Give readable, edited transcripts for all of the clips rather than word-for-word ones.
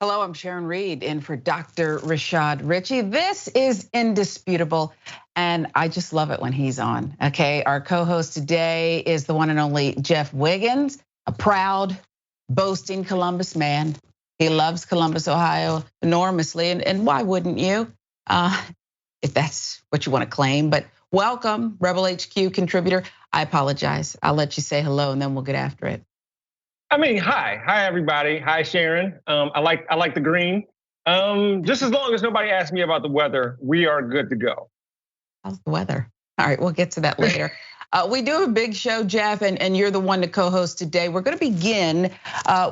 Hello, I'm Sharon Reed in for Dr. Rashad Richey. This is Indisputable, and I just love it when he's on, okay? Our co-host today is the one and only Jeff Wiggins, a proud, boasting Columbus man. He loves Columbus, Ohio enormously, and why wouldn't you, if that's what you want to claim? But welcome, Rebel HQ contributor. I apologize. I'll let you say hello, and then we'll get after it. Hi everybody. Hi Sharon. I like the green. Just as long as nobody asks me about the weather, we are good to go. How's the weather? All right, we'll get to that later. We do have a big show, Jeff, and you're the one to co-host today. We're going to begin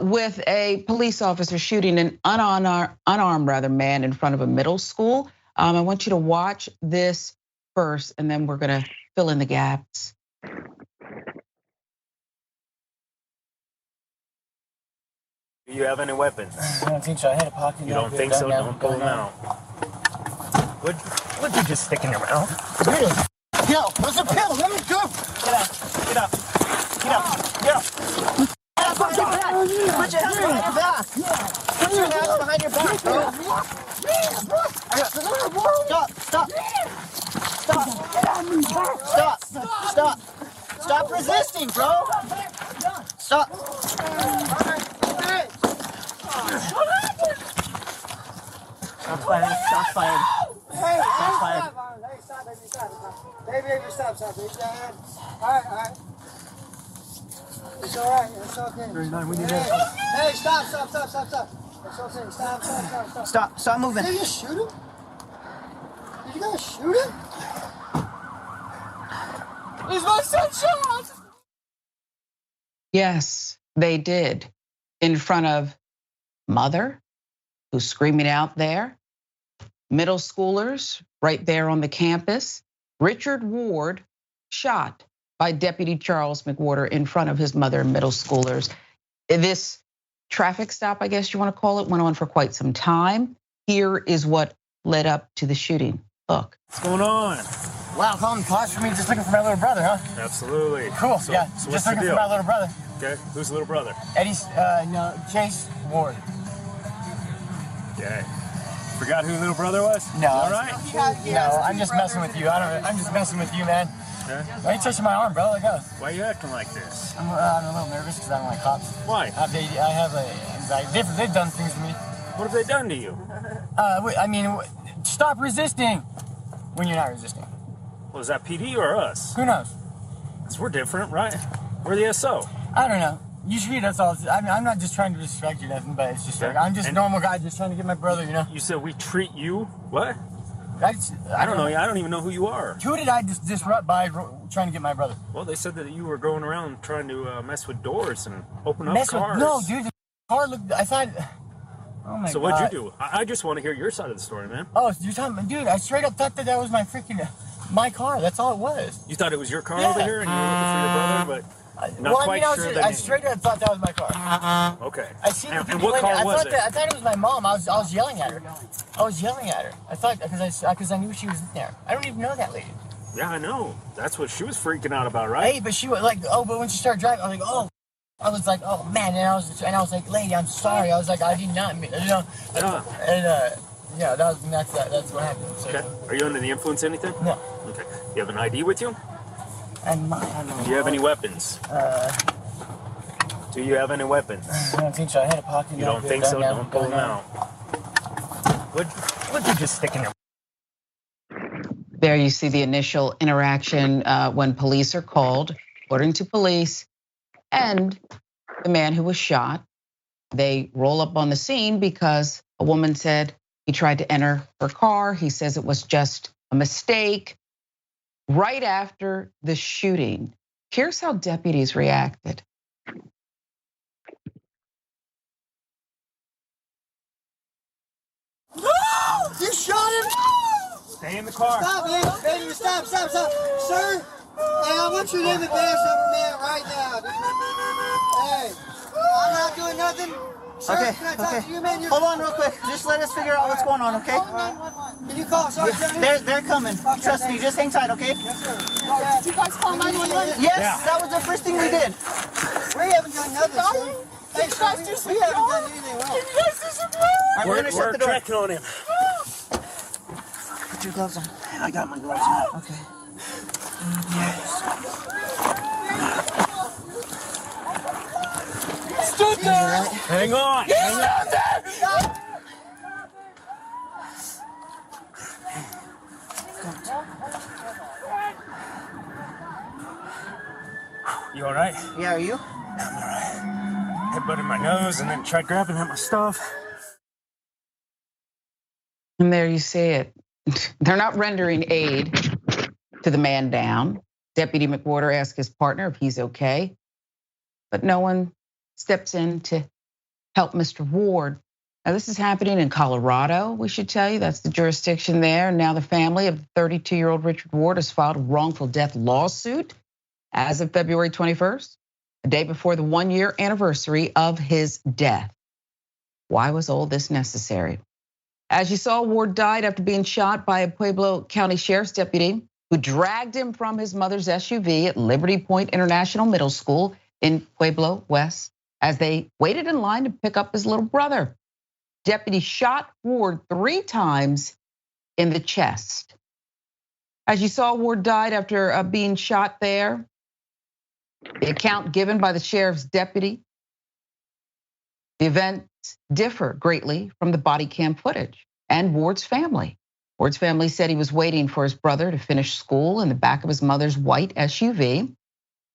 with a police officer shooting an unarmed man in front of a middle school. I want you to watch this first, and then we're going to fill in the gaps. Do you have any weapons? I don't think so. I had a pocket. You don't think so? Don't pull them out. What'd you just stick in your mouth? Really? Yo, what's a pill? Let me go. Get out. Get up. Get up. Get up. Put your hands behind your back. Put your hands behind your back, bro. Stop. Stop resisting, bro. Stop. Stop fighting. Stop fighting. Hey, Stop fighting. Stop, baby, stop. Baby, stop, baby. All right. It's all right. It's okay. 39, we need it. Hey, stop. It's okay. Stop. Stop moving. Did you just shoot him? Did you guys shoot him? He's my sunshine! Yes, they did. In front of mother, who's screaming out there, middle schoolers right there on the campus. Richard Ward shot by Deputy Charles McWhorter in front of his mother and middle schoolers. This traffic stop, I guess you want to call it, went on for quite some time. Here is what led up to the shooting. Look. What's going on? Wow, calling pause for me. Just looking for my little brother, huh? Absolutely. Cool. So Just what's the looking deal? for my little brother. Okay, who's the little brother? Chase Ward. Okay. Forgot who the little brher was? No. All right. No, I'm just messing with you. I'm just messing with you, man. Okay. Why are you touching my arm, bro? Let go. Why are you acting like this? I'm a little nervous because I don't like cops. Why? I have anxiety. They've done things to me. What have they done to you? Stop resisting when you're not resisting. Well, is that PD or us? Who knows? Because we're different, right? We're the SO. I don't know. You treat us all. I mean, I'm not just trying to distract you, nothing, but it's just like I'm just a normal guy, just trying to get my brother. You know. You said we treat you what? I don't know. I don't even know who you are. Who did I disrupt by trying to get my brother? Well, they said that you were going around trying to mess with doors and open up cars. No, dude. The car looked. I thought. Oh my god. So what'd you do? I just want to hear your side of the story, man. Oh, you're talking, dude. I straight up thought that was my car. That's all it was. You thought it was your car over here, and you were looking for your brother, but. I straight up thought that was my car. Okay. I see the and what car was it? I thought it was my mom. I was yelling at her. I thought because I knew she was in there. I don't even know that lady. Yeah, I know. That's what she was freaking out about, right? Hey, but she was like, but when she started driving, I was like, oh man, and I was like, lady, I'm sorry. I was like, I did not mean, you know. Yeah, that's what happened. So. Okay. Are you under the influence of anything? No. Okay. You have an ID with you? And do you have any weapons? Do you have any weapons? I don't think so. I had a pocket. You don't think so? Don't pull them out. What'd you just stick in your? There you see the initial interaction when police are called, according to police, and the man who was shot. They roll up on the scene because a woman said he tried to enter her car. He says it was just a mistake. Right after the shooting, here's how deputies reacted. You shot him? Stay in the car. Stop, baby, stop. Sir, hey, I want you to leave the gas over man right now, dude. Hey, I'm not doing nothing. Sir, Okay, can I talk to you, man? Hold on real quick. Just let us figure out what's going on, okay? Can you call Sergeant? They're coming. Trust me, just hang tight, okay? Yes, sir. Did you guys call 911? Yes, that was the first thing we did. We haven't done nothing, sir. Hey, sir, we haven't done anything wrong. Can you guys do some work? We're tracking on him. Put your gloves on. I got my gloves on. Okay. Yes. Stood there! Right? Hang on. You all right? Yeah, are you? I'm all right. Headbutted my nose and then tried grabbing at my stuff. And there you see it. They're not rendering aid to the man down. Deputy McWhorter asked his partner if he's okay, but no one steps in to help Mr. Ward. Now, this is happening in Colorado, we should tell you. That's the jurisdiction there. Now the family of 32-year-old Richard Ward has filed a wrongful death lawsuit as of February 21st, a day before the 1-year anniversary of his death. Why was all this necessary? As you saw, Ward died after being shot by a Pueblo County Sheriff's deputy who dragged him from his mother's SUV at Liberty Point International Middle School in Pueblo West as they waited in line to pick up his little brother. Deputy shot Ward 3 times in the chest. As you saw, Ward died after being shot there. The account given by the sheriff's deputy, the events differ greatly from the body cam footage and Ward's family. Ward's family said he was waiting for his brother to finish school in the back of his mother's white SUV.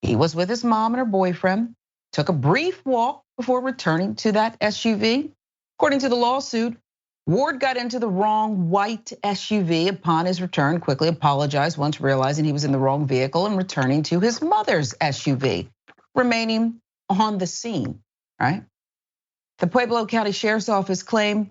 He was with his mom and her boyfriend, took a brief walk before returning to that SUV. According to the lawsuit, Ward got into the wrong white SUV upon his return, quickly apologized once realizing he was in the wrong vehicle and returning to his mother's SUV, remaining on the scene, right? The Pueblo County Sheriff's Office claimed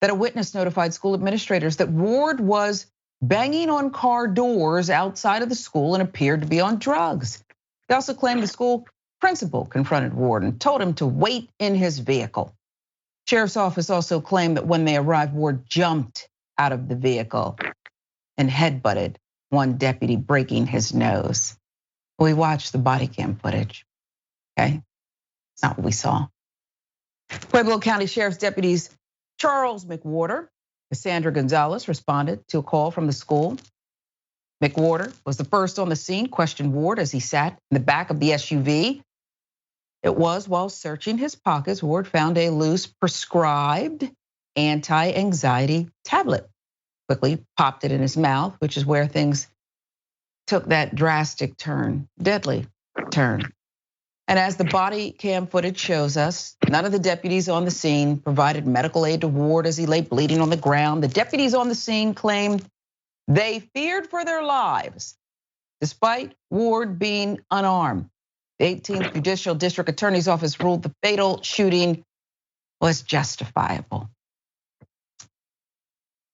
that a witness notified school administrators that Ward was banging on car doors outside of the school and appeared to be on drugs. They also claimed the school principal confronted Ward and told him to wait in his vehicle. Sheriff's Office also claimed that when they arrived, Ward jumped out of the vehicle and headbutted one deputy, breaking his nose. We watched the body cam footage, okay? It's not what we saw. Pueblo County Sheriff's deputies Charles McWhorter, Cassandra Gonzalez responded to a call from the school. McWhorter was the first on the scene, questioned Ward as he sat in the back of the SUV. It was while searching his pockets, Ward found a loose prescribed anti-anxiety tablet. Quickly popped it in his mouth, which is where things took that drastic turn, deadly turn. And as the body cam footage shows us, none of the deputies on the scene provided medical aid to Ward as he lay bleeding on the ground. The deputies on the scene claimed they feared for their lives, despite Ward being unarmed. The 18th Judicial District Attorney's Office ruled the fatal shooting was justifiable.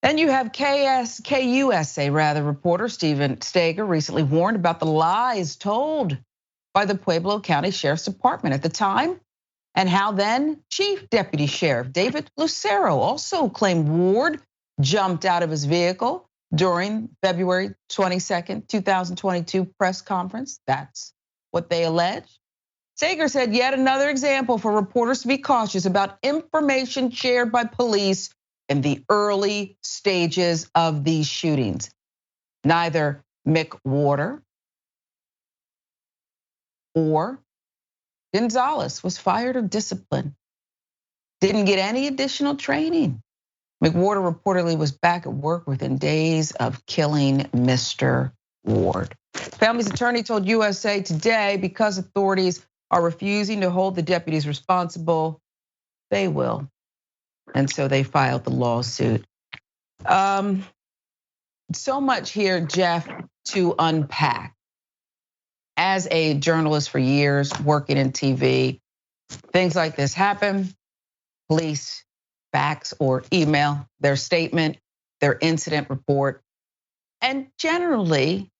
Then you have KUSA reporter Stephen Steger recently warned about the lies told by the Pueblo County Sheriff's Department at the time, and how then Chief Deputy Sheriff David Lucero also claimed Ward jumped out of his vehicle during February 22nd, 2022 press conference. That's what they allege. Sager said yet another example for reporters to be cautious about information shared by police in the early stages of these shootings. Neither McWhorter or Gonzalez was fired or disciplined. Didn't get any additional training. McWhorter reportedly was back at work within days of killing Mr. Ward. Family's attorney told USA Today because authorities are refusing to hold the deputies responsible, they will. And so they filed the lawsuit. So much here, Jeff, to unpack. As a journalist for years, working in TV, things like this happen. Police fax or email their statement, their incident report, and generally,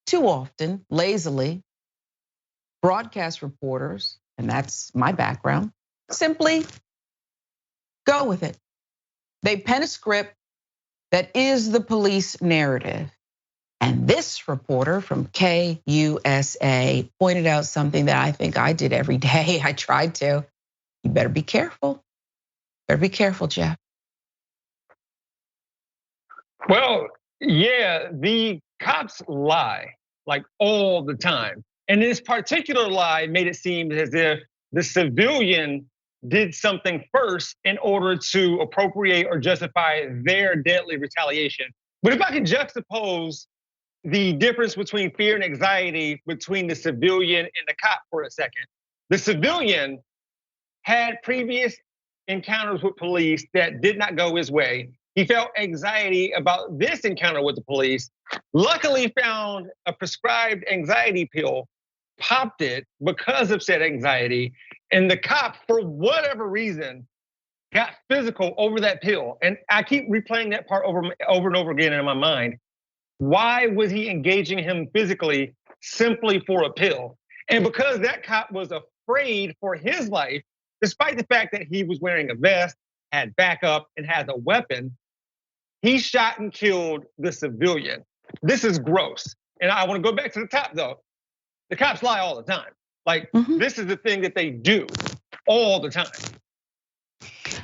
too often, lazily, broadcast reporters, and that's my background, simply go with it. They pen a script that is the police narrative. And this reporter from KUSA pointed out something that I think I did every day. I tried to. You better be careful. Better be careful, Jeff. Well, yeah, the cops lie like all the time. And this particular lie made it seem as if the civilian did something first in order to appropriate or justify their deadly retaliation. But if I could juxtapose the difference between fear and anxiety between the civilian and the cop for a second, the civilian had previous encounters with police that did not go his way. He felt anxiety about this encounter with the police. Luckily found a prescribed anxiety pill, popped it because of said anxiety. And the cop, for whatever reason, got physical over that pill. And I keep replaying that part over and over again in my mind. Why was he engaging him physically simply for a pill? And because that cop was afraid for his life, despite the fact that he was wearing a vest, had backup, and has a weapon, he shot and killed the civilian. This is gross. And I wanna go back to the top though. The cops lie all the time. Like, this is the thing that they do all the time.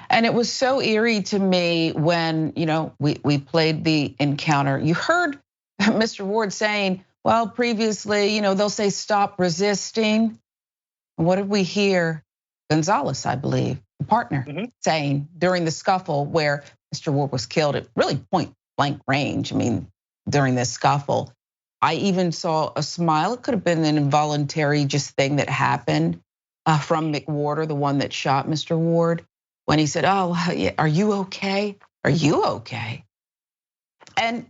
And it was so eerie to me when, we played the encounter. You heard Mr. Ward saying, well, previously, they'll say stop resisting. And what did we hear? Gonzalez, I believe, the partner, saying during the scuffle where Mr. Ward was killed at really point blank range. I mean, during this scuffle, I even saw a smile. It could have been an involuntary just thing that happened from McWhorter, the one that shot Mr. Ward, when he said, oh, are you okay? Are you okay? And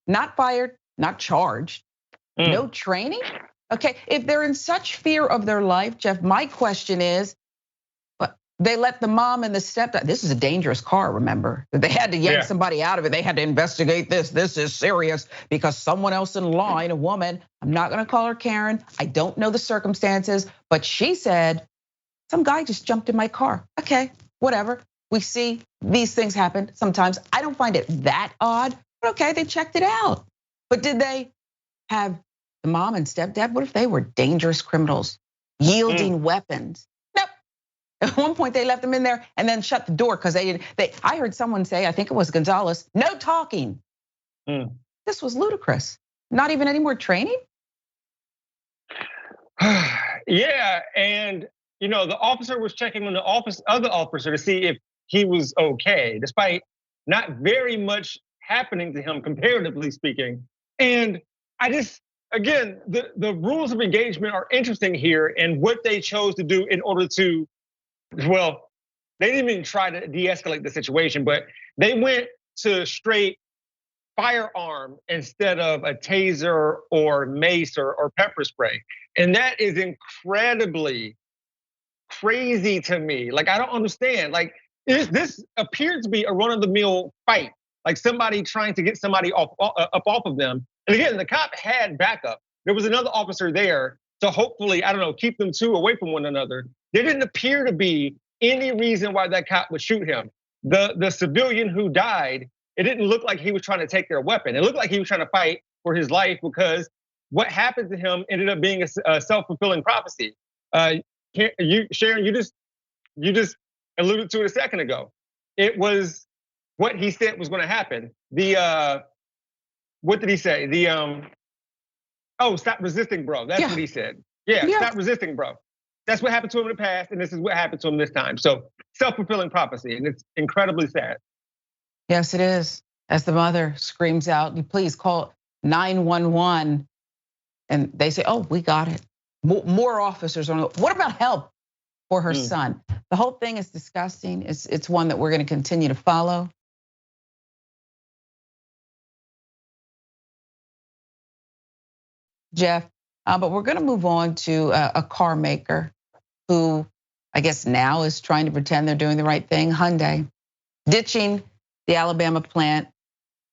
not fired, not charged, no training. Okay, if they're in such fear of their life, Jeff, my question is, they let the mom and the stepdad, this is a dangerous car, remember? They had to yank somebody out of it. They had to investigate this. This is serious because someone else in line, a woman, I'm not gonna call her Karen. I don't know the circumstances, but she said, some guy just jumped in my car. Okay, whatever. We see these things happen sometimes. I don't find it that odd, but okay, they checked it out. But did they have the mom and stepdad? What if they were dangerous criminals yielding weapons? At one point they left them in there and then shut the door because I heard someone say, I think it was Gonzalez, no talking. This was ludicrous. Not even any more training? Yeah, and the officer was checking on the other officer to see if he was okay, despite not very much happening to him, comparatively speaking. And again, the rules of engagement are interesting here and what they chose to do in order to, well, they didn't even try to de-escalate the situation, but they went to straight firearm instead of a taser or mace or pepper spray. And that is incredibly crazy to me. Like, I don't understand. Like, this appears to be a run-of-the-mill fight, like somebody trying to get somebody up off of them. And again, the cop had backup. There was another officer there to hopefully, I don't know, keep them two away from one another. There didn't appear to be any reason why that cop would shoot him. The civilian who died, it didn't look like he was trying to take their weapon. It looked like he was trying to fight for his life because what happened to him ended up being a self-fulfilling prophecy. Sharon, you just alluded to it a second ago. It was what he said was gonna happen. What did he say? Stop resisting, bro. That's what he said. Yeah, stop resisting, bro. That's what happened to him in the past, and this is what happened to him this time. So self-fulfilling prophecy, and it's incredibly sad. Yes, it is. As the mother screams out, you please call 911. And they say, oh, we got it. More officers on it. What about help for her son? The whole thing is disgusting. It's one that we're gonna continue to follow. Jeff, but we're gonna move on to a car maker who I guess now is trying to pretend they're doing the right thing. Hyundai, ditching the Alabama plant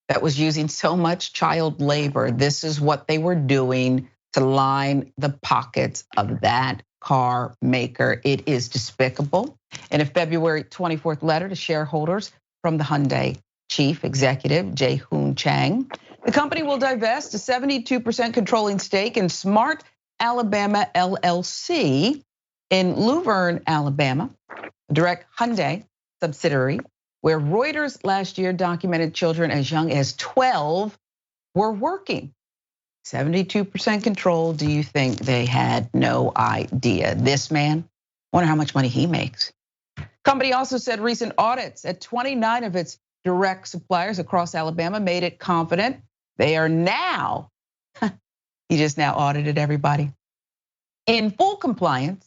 that was using so much child labor. This is what they were doing to line the pockets of that car maker. It is despicable. In a February 24th letter to shareholders from the Hyundai chief executive, Jae-hoon Chang, the company will divest a 72% controlling stake in Smart Alabama LLC in Luverne, Alabama. Direct Hyundai subsidiary, where Reuters last year documented children as young as 12 were working. 72% control. Do you think they had no idea? This man, wonder how much money he makes. Company also said recent audits at 29 of its direct suppliers across Alabama made it confident they are now, he just now audited everybody, in full compliance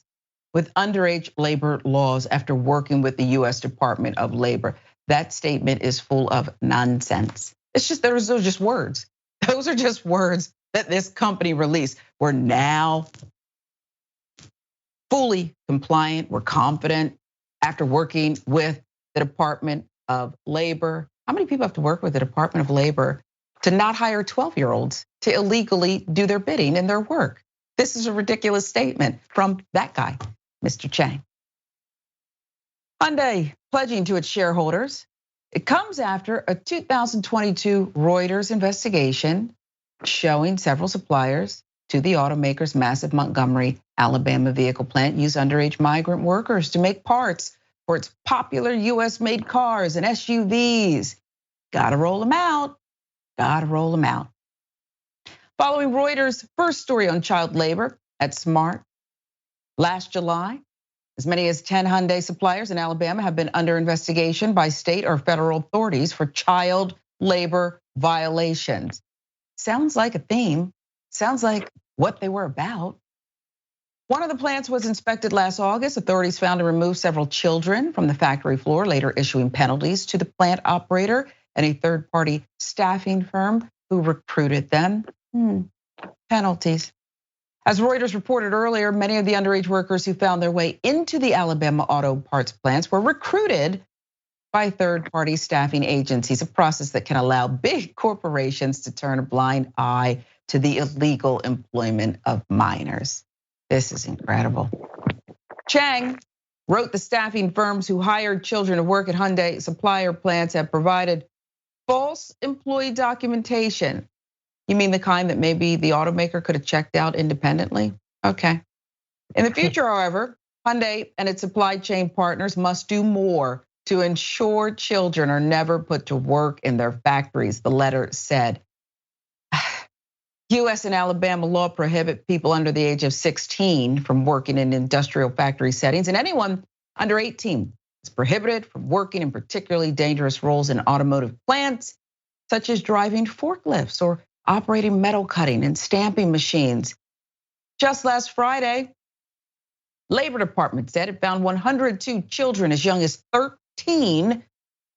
with underage labor laws after working with the US Department of Labor. That statement is full of nonsense. It's just, those are just words. Those are just words that this company released. We're now fully compliant, we're confident after working with the Department of Labor. How many people have to work with the Department of Labor to not hire 12-year-olds to illegally do their bidding in their work? This is a ridiculous statement from that guy, Mr. Chang. Hyundai pledging to its shareholders. It comes after a 2022 Reuters investigation showing several suppliers to the automaker's massive Montgomery, Alabama vehicle plant use underage migrant workers to make parts for its popular US-made cars and SUVs. Gotta roll them out, gotta roll them out. Following Reuters' first story on child labor at Smart last July, as many as 10 Hyundai suppliers in Alabama have been under investigation by state or federal authorities for child labor violations. Sounds like a theme, sounds like what they were about. One of the plants was inspected last August. Authorities found and removed several children from the factory floor, later issuing penalties to the plant operator and a third-party staffing firm who recruited them. Penalties. As Reuters reported earlier, many of the underage workers who found their way into the Alabama auto parts plants were recruited by third-party staffing agencies, a process that can allow big corporations to turn a blind eye to the illegal employment of minors. This is incredible. Chang wrote the staffing firms who hired children to work at Hyundai supplier plants have provided false employee documentation. You mean the kind that maybe the automaker could have checked out independently? Okay. In the future, however, Hyundai and its supply chain partners must do more to ensure children are never put to work in their factories, the letter said. US and Alabama law prohibit people under the age of 16 from working in industrial factory settings, and anyone under 18 is prohibited from working in particularly dangerous roles in automotive plants, such as driving forklifts or operating metal cutting and stamping machines. Just last Friday, Labor Department said it found 102 children as young as 13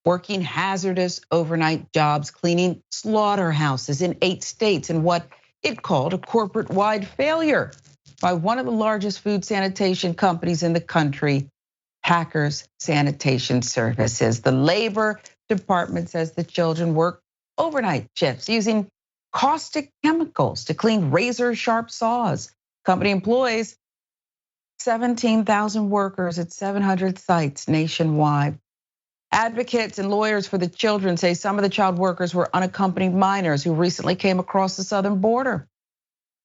working hazardous overnight jobs, cleaning slaughterhouses in 8 states in what it called a corporate-wide failure by one of the largest food sanitation companies in the country, Packers Sanitation Services. The Labor Department says the children work overnight shifts using caustic chemicals to clean razor-sharp saws. Company employs 17,000 workers at 700 sites nationwide. Advocates and lawyers for the children say some of the child workers were unaccompanied minors who recently came across the southern border.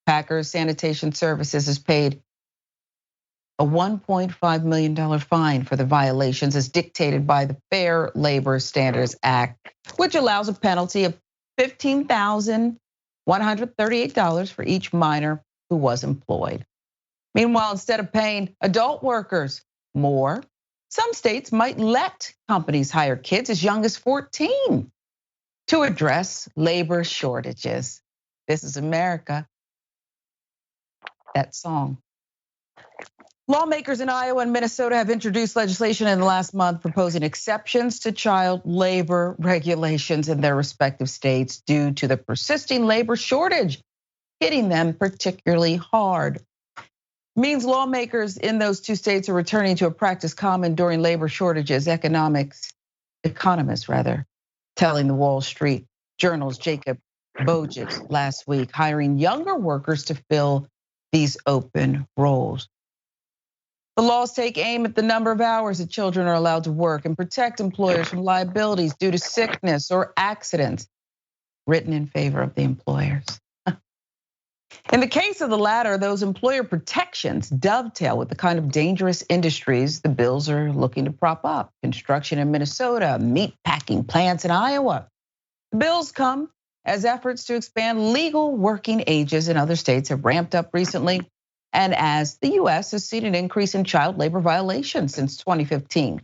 Packers Sanitation Services has paid a $1.5 million fine for the violations as dictated by the Fair Labor Standards Act, which allows a penalty of $15,138 for each minor who was employed. Meanwhile, instead of paying adult workers more, some states might let companies hire kids as young as 14 to address labor shortages. This is America. That song. Lawmakers in Iowa and Minnesota have introduced legislation in the last month proposing exceptions to child labor regulations in their respective states due to the persisting labor shortage hitting them particularly hard. Means lawmakers in those 2 states are returning to a practice common during labor shortages, economists telling the Wall Street Journal's Jacob Bojic last week, hiring younger workers to fill these open roles. The laws take aim at the number of hours that children are allowed to work and protect employers from liabilities due to sickness or accidents, written in favor of the employers. In the case of the latter, those employer protections dovetail with the kind of dangerous industries the bills are looking to prop up. Construction in Minnesota, meat packing plants in Iowa. The bills come as efforts to expand legal working ages in other states have ramped up recently, and as the US has seen an increase in child labor violations since 2015.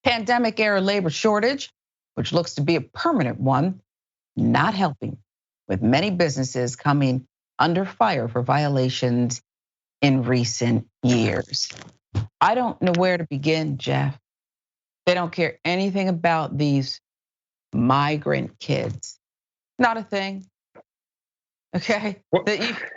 Pandemic-era labor shortage, which looks to be a permanent one, not helping, with many businesses coming under fire for violations in recent years. I don't know where to begin, Jeff. They don't care anything about these migrant kids. Not a thing. Okay,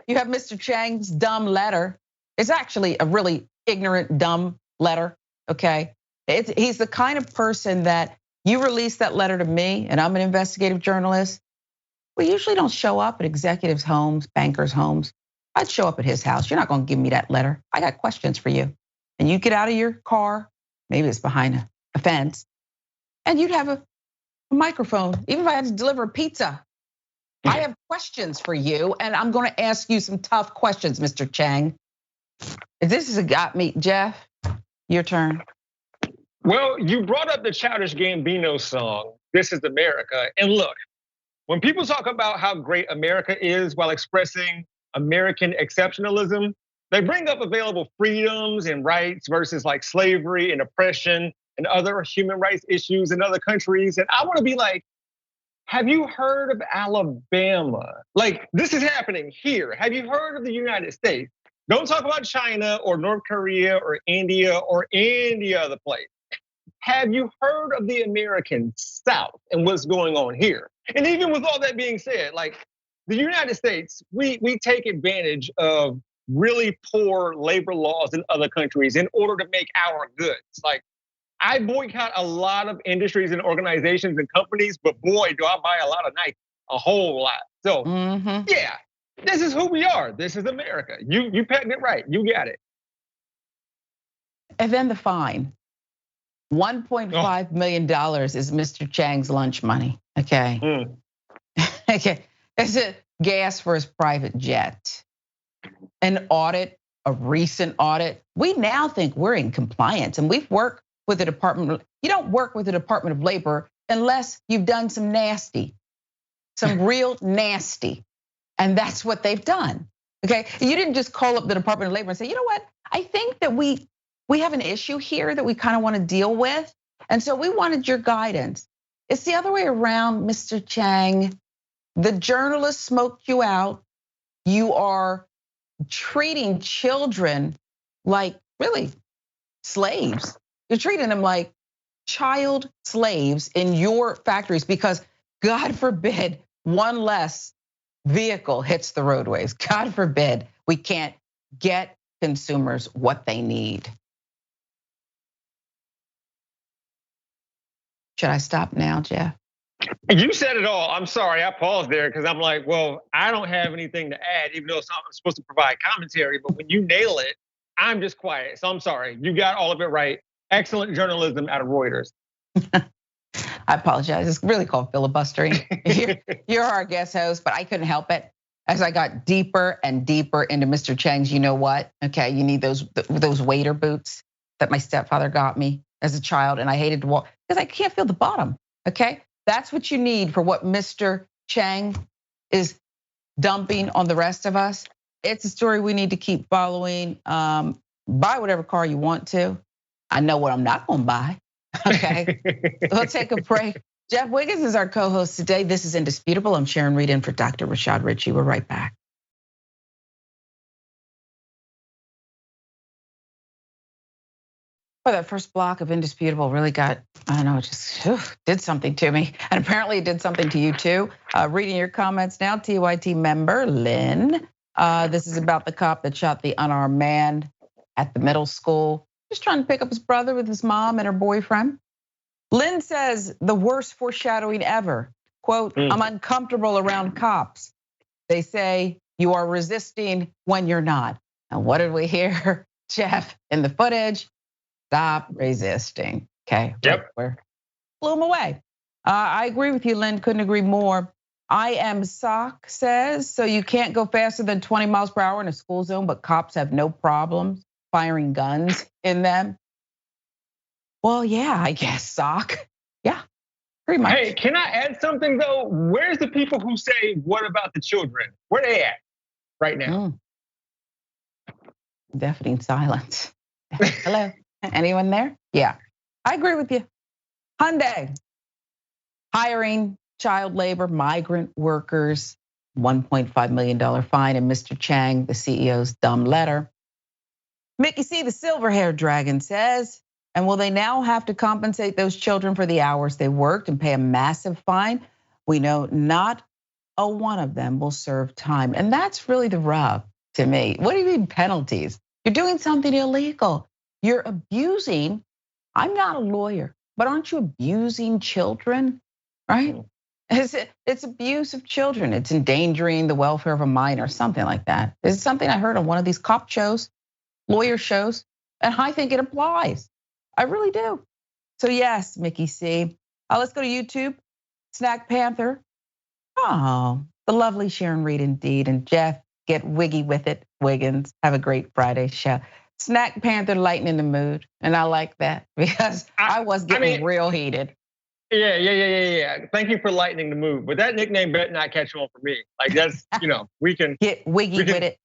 you have Mr. Chang's dumb letter. It's actually a really ignorant, dumb letter. Okay, he's the kind of person that you release that letter to me, and I'm an investigative journalist. We usually don't show up at executives' homes, bankers' homes. I'd show up at his house. You're not going to give me that letter. I got questions for you. And you get out of your car, maybe it's behind a fence, and you'd have a microphone. Even if I had to deliver a pizza, I have questions for you, and I'm going to ask you some tough questions, Mr. Chang. If this has got me, Jeff, your turn. Well, you brought up the Childish Gambino song, "This Is America," and look, when people talk about how great America is while expressing American exceptionalism, they bring up available freedoms and rights versus like slavery and oppression and other human rights issues in other countries. And I want to be like, have you heard of Alabama? Like, this is happening here. Have you heard of the United States? Don't talk about China or North Korea or India or any other place. Have you heard of the American South and what's going on here? And even with all that being said, like the United States, we take advantage of really poor labor laws in other countries in order to make our goods. Like I boycott a lot of industries and organizations and companies, but boy, do I buy a lot of Nike, a whole lot. So yeah, this is who we are. This is America. You pegged it right. You got it. And then the fine. $1.5 million is Mr. Chang's lunch money, okay? Okay, it's a gas for his private jet. An audit, a recent audit. We now think we're in compliance, and we've worked with the Department. You don't work with the Department of Labor unless you've done some nasty, some real nasty. And that's what they've done, okay? You didn't just call up the Department of Labor and say, you know what? I think that we have an issue here that we kind of want to deal with. And so we wanted your guidance. It's the other way around, Mr. Chang. The journalists smoked you out. You are treating children like really slaves. You're treating them like child slaves in your factories because God forbid one less vehicle hits the roadways. God forbid we can't get consumers what they need. Should I stop now, Jeff? You said it all. I'm sorry, I paused there because I'm like, well, I don't have anything to add, even though I'm supposed to provide commentary. But when you nail it, I'm just quiet. So I'm sorry. You got all of it right. Excellent journalism out of Reuters. I apologize. It's really called filibustering. You're our guest host, but I couldn't help it. As I got deeper and deeper into Mr. Chang's, you know what? Okay, you need those waiter boots that my stepfather got me as a child, and I hated to walk because I can't feel the bottom. Okay, that's what you need for what Mr. Chang is dumping on the rest of us. It's a story we need to keep following. Buy whatever car you want to. I know what I'm not gonna buy. Okay, we'll take a break. Jeff Wiggins is our co-host today. This is Indisputable. I'm Sharon Reed in for Dr. Rashad Richey. We're right back. Well, that first block of Indisputable really got, I don't know, it just did something to me. And apparently it did something to you too. Reading your comments now, TYT member Lynn. This is about the cop that shot the unarmed man at the middle school. Just trying to pick up his brother with his mom and her boyfriend. Lynn says the worst foreshadowing ever. Quote, I'm uncomfortable around cops. They say you are resisting when you're not. And what did we hear, Jeff, in the footage? Stop resisting, okay? Yep. Blew him away. I agree with you, Lynn, couldn't agree more. I am Sock says, so you can't go faster than 20 miles per hour in a school zone, but cops have no problems firing guns in them. Well, yeah, I guess, Sock. Yeah, pretty much. Hey, can I add something though? Where's the people who say, what about the children? Where they at right now? Deafening silence. Hello, anyone there? Yeah, I agree with you. Hyundai, hiring child labor, migrant workers, $1.5 million fine, and Mr. Chang, the CEO's dumb letter. Mickey C, the silver-haired dragon says, and will they now have to compensate those children for the hours they worked and pay a massive fine? We know not a one of them will serve time. And that's really the rub to me. What do you mean penalties? You're doing something illegal. You're abusing, I'm not a lawyer, but aren't you abusing children, right? It's abuse of children. It's endangering the welfare of a minor, something like that. This is something I heard on one of these cop shows, lawyer shows, and I think it applies. I really do. So yes, Mickey C. Let's go to YouTube. Snack Panther. Oh, the lovely Sharon Reed indeed. And Jeff, get wiggy with it, Wiggins. Have a great Friday show. Snack Panther lightening the mood. And I like that because I was getting real heated. Yeah. Thank you for lightening the mood. But that nickname better not catch on for me. Like that's, we can get wiggy with it.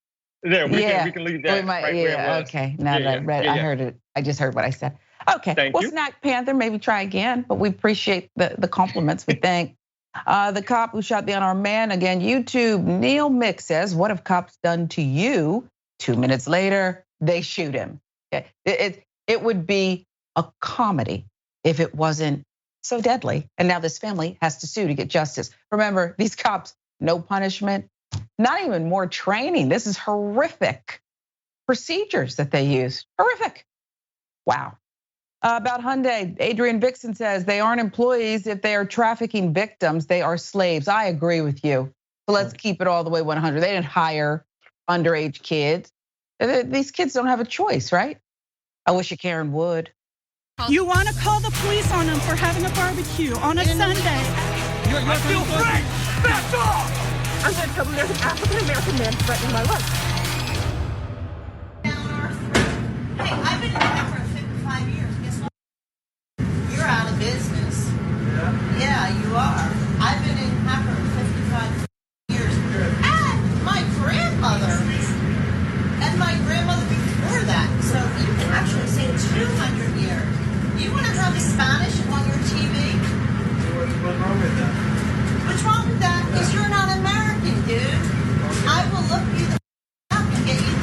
Yeah, we can leave that right where it was. Okay. Now that I read, I heard it. I just heard what I said. Okay. Thank you. Snack Panther, maybe try again, but we appreciate the compliments. We thank the cop who shot the unarmed man. Again, YouTube, Neil Mick says, what have cops done to you? 2 minutes later, they shoot him. Okay. It would be a comedy if it wasn't so deadly. And now this family has to sue to get justice. Remember, these cops, no punishment, not even more training. This is horrific procedures that they use. Horrific. Wow. About Hyundai, Adrian Vixen says they aren't employees if they are trafficking victims. They are slaves. I agree with you. So let's keep it all the way 100. They didn't hire underage kids. These kids don't have a choice, right? I wish a Karen would. You want to call the police on them for having a barbecue on a Sunday. I feel great! Back off! I'm going to tell them there's an African-American man threatening my life. Hey, I've been in Hyper for 55 years. Guess what? You're out of business. Yeah, you are. I've been in Hyper for 55 years. And my grandmother. And my grandmother before that. So you can actually say 200 years. You want to have Spanish on your TV? What's wrong with that? What's wrong with that is you're not American, dude. I will look you the up and get you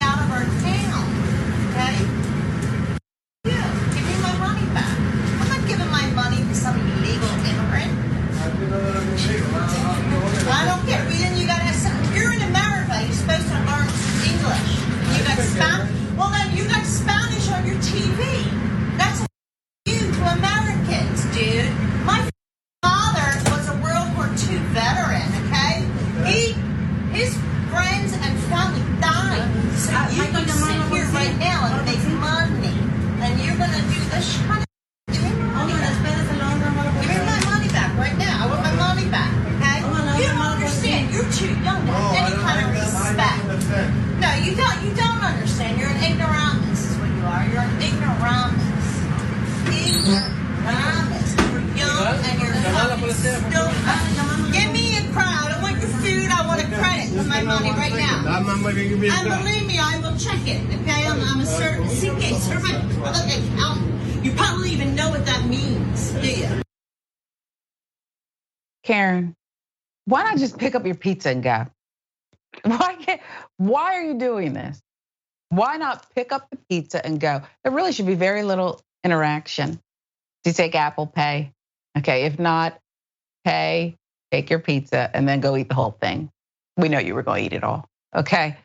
out of our town, okay? Yeah, give me my money back. I'm not giving my money to some illegal immigrant. I don't care. Then you gotta. You're in America. You're supposed to learn English. You got Spanish. Well, then you got Spanish on your TV. That's you to Americans, dude. My father was a World War II veteran, okay? His friends and family died. So you can sit here right now and make money. And you're gonna do this kind of give me my money back. Give me my money back right now. I want my money back, okay? You don't understand. You're too young to have any kind of respect. No, you don't understand. You're an ignoramus is what you are. You're an ignoramus. You're young and you're still. Give me a crowd. I want your food. I want a credit for my money right now. And believe me, I will check it. Okay, I'm a certified public accountant. You probably even know what that means, do you? Karen, why not just pick up your pizza and go? Why are you doing this? Why not pick up the pizza and go? There really should be very little interaction. Do you take Apple Pay? Okay, if not, pay, take your pizza, and then go eat the whole thing. We know you were going to eat it all, okay?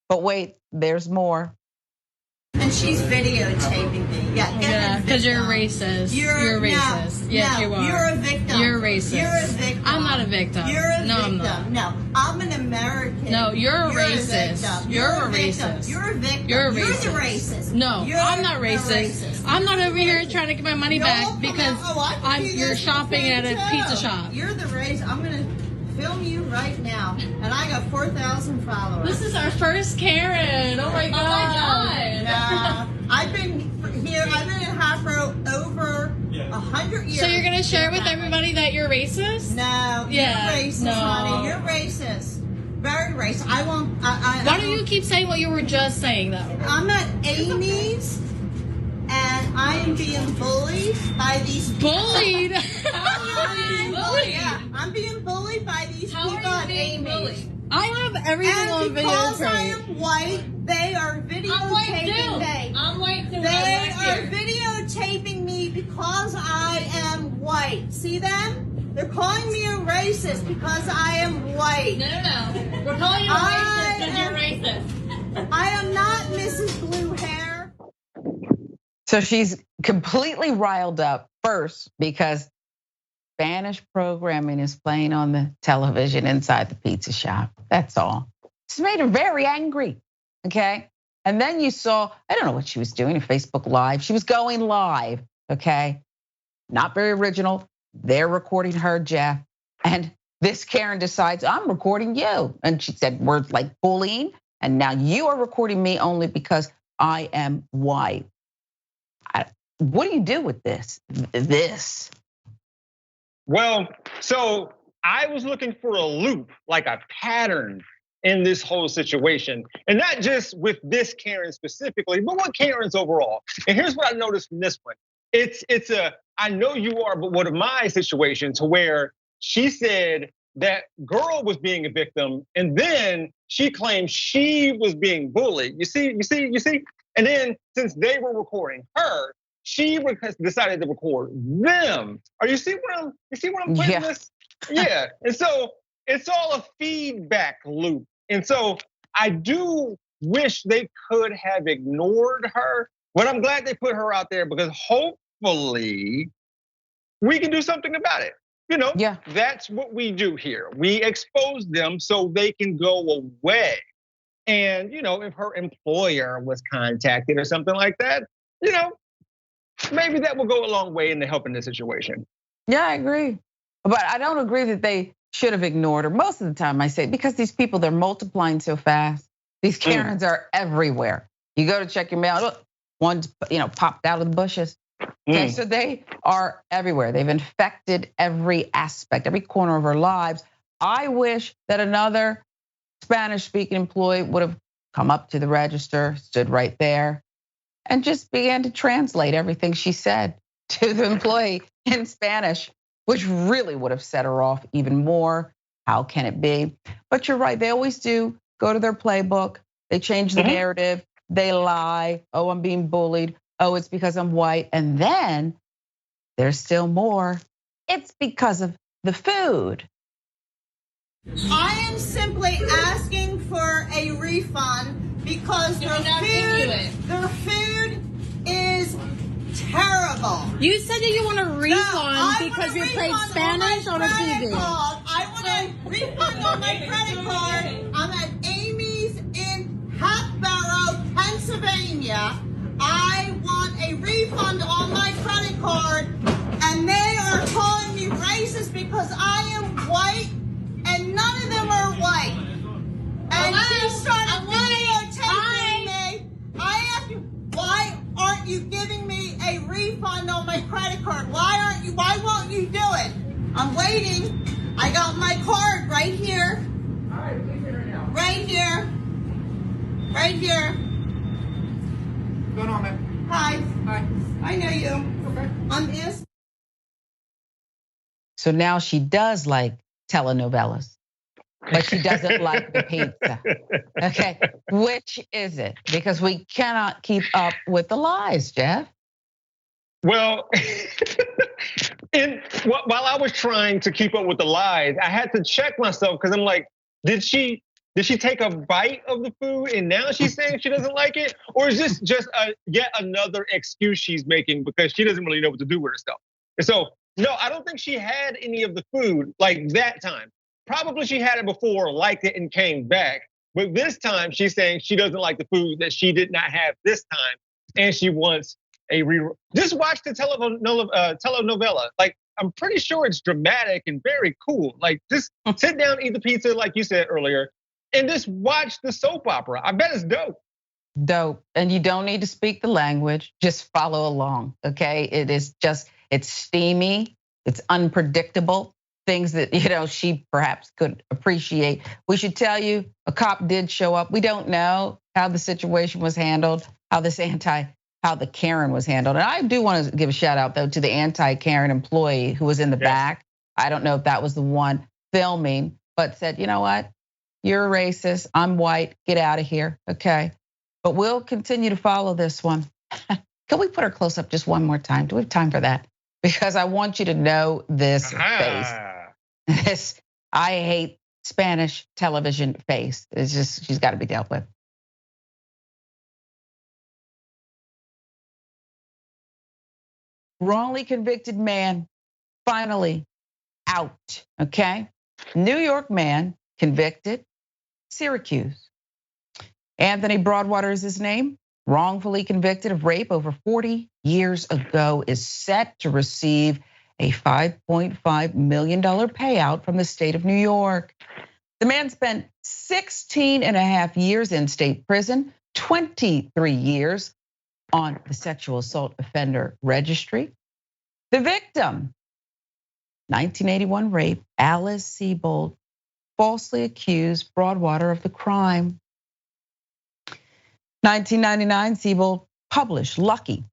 But wait, there's more. And she's videotaping me. Yeah, because you're racist. You're racist. Yes, you are. You're a victim. You're racist. You're a victim. I'm not a victim. You're a victim. I'm not. No, I'm an American. No, you're a racist. You're a racist. You're a victim. You're a racist. You're the racist. No, I'm not racist. I'm not over here trying to get my money back because you're shopping at a pizza shop. You're the racist. I'm gonna film you right now, and I got 4,000 followers. This is our first Karen. Oh my god. Nah, I've been here. I've been in Hofro over 100 years. So you're gonna share with everybody that you're racist? No, you're racist, honey. You're racist. Very racist. I won't. Why do you keep saying what you were just saying, though? I'm at Amy's, and I am being bullied by these people. Bullied? Yeah, I'm being bullied by these people at Amy's. I have everything on video. Because I am white, they are videotaping me. I'm white too. They are videotaping me because I am white. See them? They're calling me a racist because I am white. No. We're calling you a racist because you're racist. I am not Mrs. Blue Hair. So she's completely riled up first because Spanish programming is playing on the television inside the pizza shop. That's all. It's made her very angry, okay? And then you saw, I don't know what she was doing, a Facebook Live. She was going live, okay? Not very original. They're recording her, Jeff. And this Karen decides, I'm recording you. And she said words like bullying. And now you are recording me only because I am white. What do you do with this? Well, so I was looking for a loop, like a pattern in this whole situation. And not just with this Karen specifically, but with Karen's overall. And here's what I noticed from this one. It's a, I know you are, but what am I situation to where she said that girl was being a victim, and then she claimed she was being bullied. You see? And then since they were recording her, she decided to record them. You see what I'm putting this? Yeah. And so it's all a feedback loop. And so I do wish they could have ignored her, but I'm glad they put her out there because hopefully we can do something about it. That's what we do here. We expose them so they can go away. And if her employer was contacted or something like that, maybe that will go a long way in helping the situation. Yeah, I agree. But I don't agree that they should have ignored her. Most of the time I say, because these people, they're multiplying so fast. These Karens are everywhere. You go to check your mail, look, one's popped out of the bushes. Okay, so they are everywhere. They've infected every aspect, every corner of our lives. I wish that another Spanish-speaking employee would have come up to the register, stood right there, and just began to translate everything she said to the employee in Spanish, which really would have set her off even more. How can it be? But you're right, they always do go to their playbook. They change the narrative, they lie. Oh, I'm being bullied. Oh, it's because I'm white. And then there's still more. It's because of the food. I am simply asking for a refund because their food is terrible. You said that you want a refund because you played Spanish on a TV. I want a refund on my credit card. I'm at Amy's in Hatboro, Pennsylvania. I want a refund on my credit card, and they are calling me racist because I am white, and none of them are white. And she started videotaping me. I asked you, why aren't you giving me a refund on my credit card? Why won't you do it? I'm waiting. I got my card right here. All right, please hear it now. Right here. Right here. What's going on, man? Hi. Hi. I know you. Okay. I'm Is. So now she does like telenovelas, but she doesn't like the pizza. Okay, which is it? Because we cannot keep up with the lies, Jeff. Well, while I was trying to keep up with the lies, I had to check myself because I'm like, did she take a bite of the food and now she's saying she doesn't like it? Or is this just yet another excuse she's making because she doesn't really know what to do with herself? And so, no, I don't think she had any of the food like that time. Probably she had it before, liked it, and came back. But this time she's saying she doesn't like the food that she did not have this time. And she wants a just watch the telenovela. Like, I'm pretty sure it's dramatic and very cool. Like just sit down, eat the pizza, like you said earlier, and just watch the soap opera. I bet it's dope. Dope. And you don't need to speak the language, just follow along, okay? It's steamy, it's unpredictable, things that she perhaps could appreciate. We should tell you, a cop did show up. We don't know how the situation was handled, how the Karen was handled. And I do want to give a shout out though to the anti-Karen employee who was in the back. I don't know if that was the one filming, but said, you know what? You're a racist, I'm white, get out of here, okay? But we'll continue to follow this one. Can we put her close up just one more time? Do we have time for that? Because I want you to know this face. This, I hate Spanish television face. It's just, she's got to be dealt with. Wrongly convicted man, finally out, okay? New York man convicted, Syracuse. Anthony Broadwater is his name, wrongfully convicted of rape over 40 years ago, is set to receive a $5.5 million payout from the state of New York. The man spent 16 and a half years in state prison, 23 years on the sexual assault offender registry. The victim, 1981 rape, Alice Siebold, falsely accused Broadwater of the crime. 1999, Siebold published Lucky.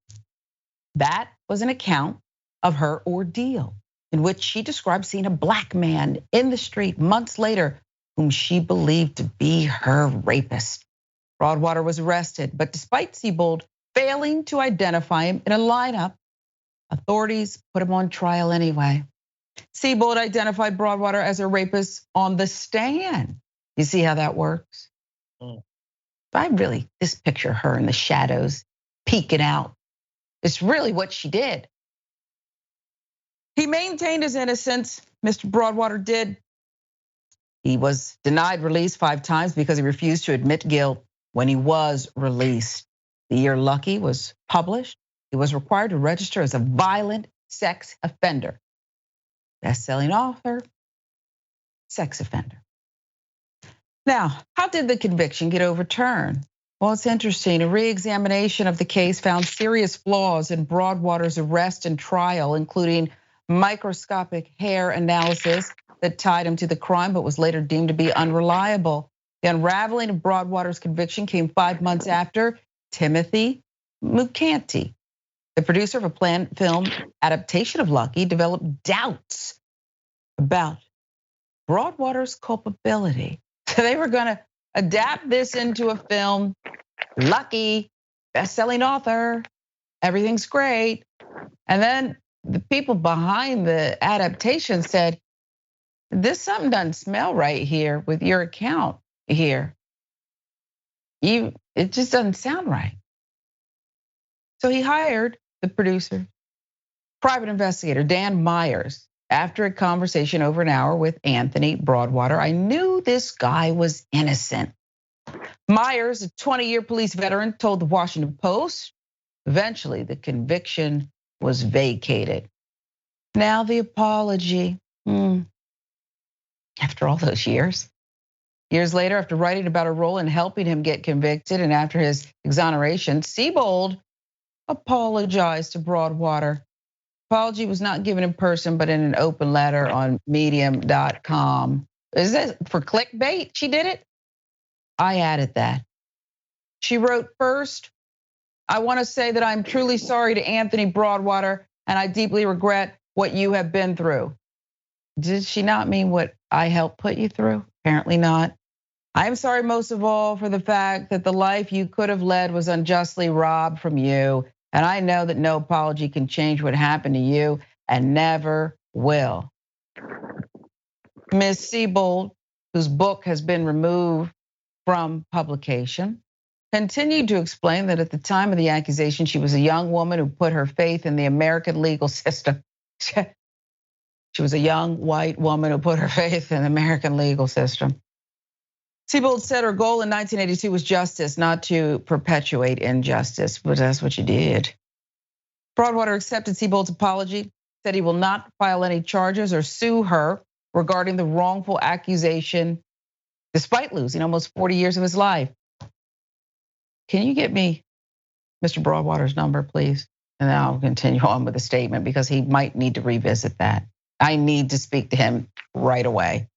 That was an account of her ordeal in which she described seeing a black man in the street months later whom she believed to be her rapist. Broadwater was arrested, but despite Siebold failing to identify him in a lineup, authorities put him on trial anyway. Siebold identified Broadwater as a rapist on the stand. You see how that works? I really just picture her in the shadows, peeking out. It's really what she did. He maintained his innocence, Mr. Broadwater did. He was denied release 5 times because he refused to admit guilt when he was released. The year Lucky was published, he was required to register as a violent sex offender. Best-selling author, sex offender. Now, how did the conviction get overturned? Well, it's interesting. A re-examination of the case found serious flaws in Broadwater's arrest and trial, including microscopic hair analysis that tied him to the crime, but was later deemed to be unreliable. The unraveling of Broadwater's conviction came 5 months after Timothy Mucanti, the producer of a planned film adaptation of Lucky, developed doubts about Broadwater's culpability. So they were gonna adapt this into a film. Lucky, best-selling author, everything's great. And then the people behind the adaptation said, something doesn't smell right here with your account here. It just doesn't sound right. So he hired the producer, private investigator, Dan Myers. After a conversation over an hour with Anthony Broadwater, I knew this guy was innocent. Myers, a 20-year police veteran, told the Washington Post, eventually the conviction was vacated. Now the apology. After all those years. Years later, after writing about a role in helping him get convicted and after his exoneration, Siebold apologized to Broadwater. Apology was not given in person, but in an open letter on medium.com. Is that for clickbait? She did it? I added that. She wrote, first, I want to say that I'm truly sorry to Anthony Broadwater, and I deeply regret what you have been through. Did she not mean what I helped put you through? Apparently not. I'm sorry most of all for the fact that the life you could have led was unjustly robbed from you. And I know that no apology can change what happened to you and never will. Ms. Siebold, whose book has been removed from publication, continued to explain that at the time of the accusation, she was a young woman who put her faith in the American legal system. She was a young white woman who put her faith in the American legal system. Siebold said her goal in 1982 was justice, not to perpetuate injustice, but that's what she did. Broadwater accepted Siebold's apology said he will not file any charges or sue her regarding the wrongful accusation, despite losing almost 40 years of his life. Can you get me Mr. Broadwater's number, please? And then I'll continue on with the statement because he might need to revisit that. I need to speak to him right away.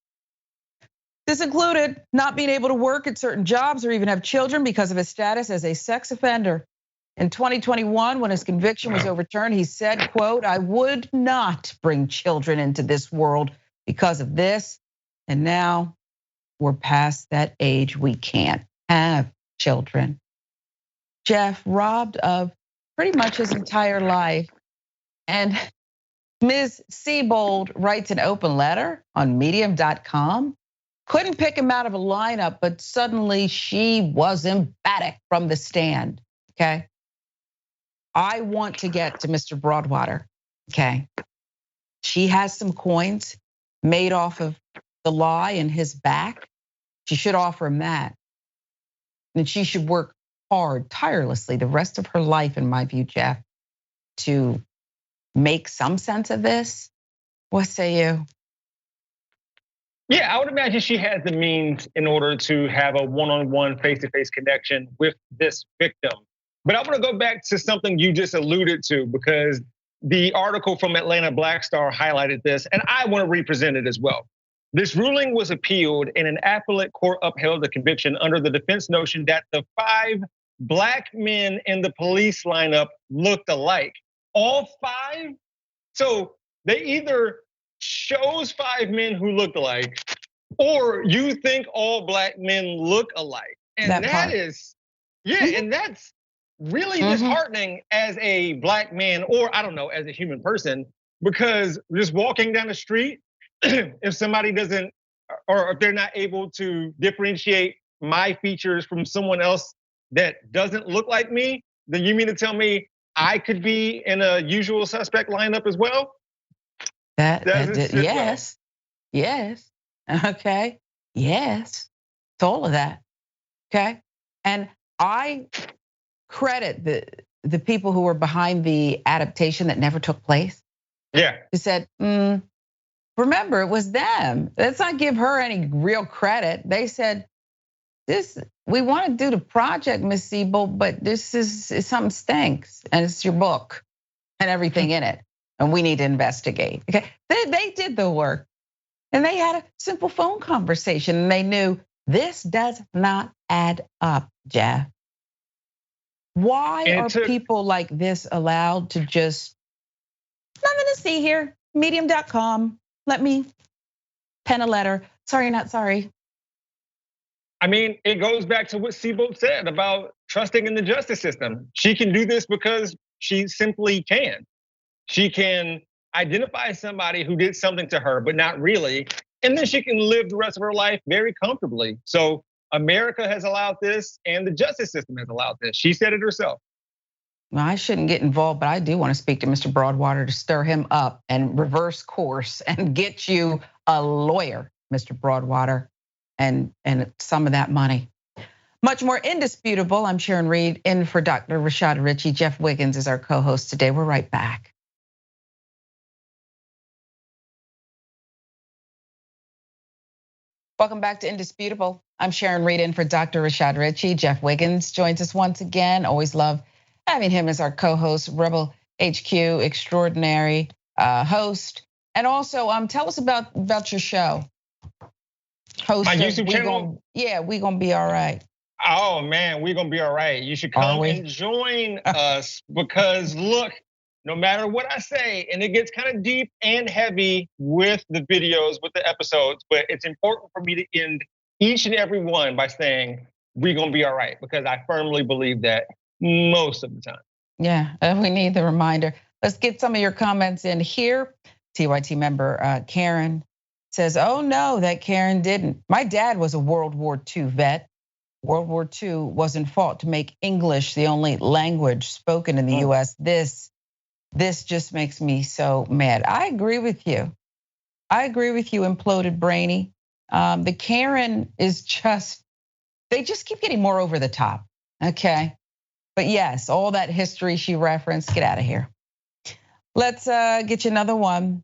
This included not being able to work at certain jobs or even have children because of his status as a sex offender. In 2021, when his conviction was overturned, he said, quote, "I would not bring children into this world because of this." And now we're past that age. We can't have children. Jeff, robbed of pretty much his entire life. And Ms. Siebold writes an open letter on medium.com. Couldn't pick him out of a lineup, but suddenly she was emphatic from the stand, okay? I want to get to Mr. Broadwater, okay? She has some coins made off of the lie in his back. She should offer him that. And she should work hard, tirelessly, the rest of her life, in my view, Jeff, to make some sense of this. What say you? Yeah, I would imagine she has the means in order to have a one-on-one, face-to-face connection with this victim. But I want to go back to something you just alluded to, because the article from Atlanta Black Star highlighted this, and I want to represent it as well. This ruling was appealed, and an appellate court upheld the conviction under the defense notion that the 5 Black men in the police lineup looked alike. All 5? So they either chose 5 men who looked alike, or you think all Black men look alike. And that is, yeah, and that's really disheartening as a Black man, or I don't know, as a human person, because just walking down the street, if somebody doesn't, or if they're not able to differentiate my features from someone else that doesn't look like me, then you mean to tell me I could be in a usual suspect lineup as well? Yes, okay, yes, it's all of that, okay? And I credit the people who were behind the adaptation that never took place. Yeah. Who said, remember, it was them. Let's not give her any real credit. They said, we want to do the project, Miss Siebold, but this is something stinks, and it's your book and everything in it, and we need to investigate. Okay, they did the work, and they had a simple phone conversation, and they knew this does not add up, Jeff. Why are people like this allowed to just, nothing to see here, medium.com, let me pen a letter, sorry, not sorry. I mean, it goes back to what Siebold said about trusting in the justice system. She can do this because she simply can. She can identify somebody who did something to her, but not really. And then she can live the rest of her life very comfortably. So America has allowed this, and the justice system has allowed this. She said it herself. Well, I shouldn't get involved, but I do want to speak to Mr. Broadwater to stir him up and reverse course and get you a lawyer, Mr. Broadwater, and some of that money. Much more indisputable. I'm Sharon Reed, in for Dr. Rashad Richey. Jeff Wiggins is our co-host today. We're right back. Welcome back to Indisputable. I'm Sharon Reed, in for Dr. Rashad Richey. Jeff Wiggins joins us once again. Always love having him as our co-host, Rebel HQ extraordinary host. And also, tell us about your show. Host my YouTube channel? We gonna be all right. Oh man, we're gonna be all right. You should come and join us, because look, no matter what I say, and it gets kind of deep and heavy with the videos, with the episodes, but it's important for me to end each and every one by saying we're gonna be all right, because I firmly believe that most of the time. Yeah, we need the reminder. Let's get some of your comments in here. TYT member Karen says, oh no, that Karen didn't. My dad was a World War II vet. World War II wasn't fought to make English the only language spoken in the US. This just makes me so mad. I agree with you. Imploded Brainy. The Karen is they just keep getting more over the top, okay? But yes, all that history she referenced, get out of here. Let's get you another one.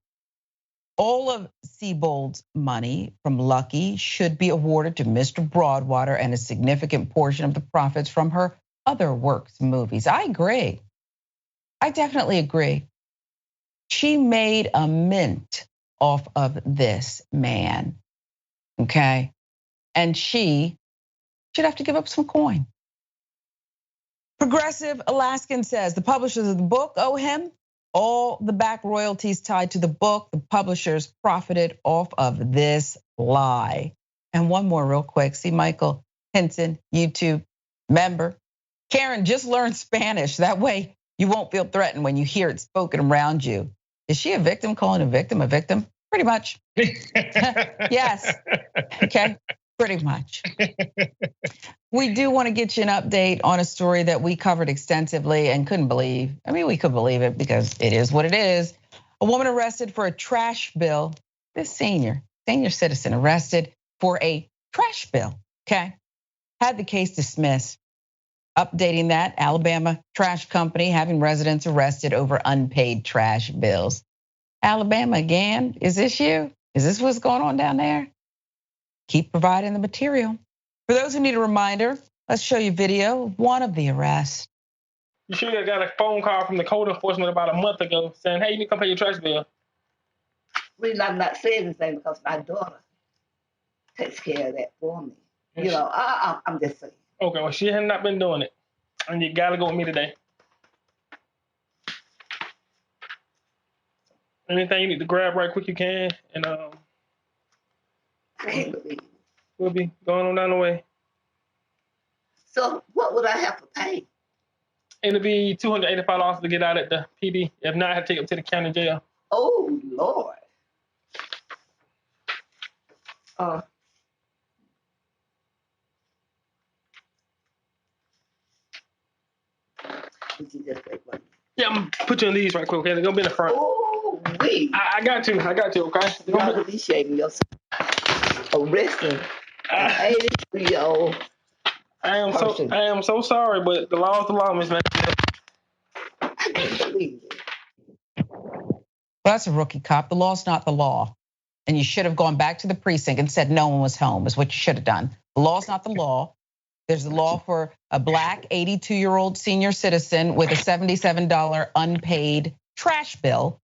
All of Siebold's money from Lucky should be awarded to Mr. Broadwater and a significant portion of the profits from her other works movies. I agree. I definitely agree. She made a mint off of this man, okay? And she should have to give up some coin. Progressive Alaskan says the publishers of the book owe him all the back royalties tied to the book. The publishers profited off of this lie. And one more real quick. See, Michael Henson, YouTube member. Karen just learned Spanish. That way you won't feel threatened when you hear it spoken around you. Is she a victim calling a victim a victim? Pretty much. Yes. Okay, pretty much. We do want to get you an update on a story that we covered extensively and couldn't believe. I mean, we could believe it because it is what it is. A woman arrested for a trash bill. This senior citizen arrested for a trash bill, okay? Had the case dismissed. Updating that, Alabama trash company having residents arrested over unpaid trash bills. Alabama again, is this you? Is this what's going on down there? Keep providing the material. For those who need a reminder, let's show you video of one of the arrests. You sure you got a phone call from the code enforcement about a month ago saying, hey, you need to come pay your trash bill? Reason I'm not saying anything because my daughter takes care of that for me. You know, I'm just saying. Okay, well, she has not been doing it. And you gotta go with me today. Anything you need to grab right quick you can, and I can't believe it. We'll be going on down the way. So what would I have to pay? It'll be $285 to get out at the PD. If not, I have to take it to the county jail. Oh, Lord. Yeah, I'm gonna put you on these right quick, okay? They're gonna be in the front. Oh, wait. I got to, okay? You gotta be shaving yourself. Arresting an 83-year-old. I am so sorry, but the law is the law, Miss Man. I can't believe it. Well, that's a rookie cop. The law's not the law. And you should have gone back to the precinct and said no one was home, is what you should have done. The law's not the law. There's a law for a black 82-year-old senior citizen with a $77 unpaid trash bill.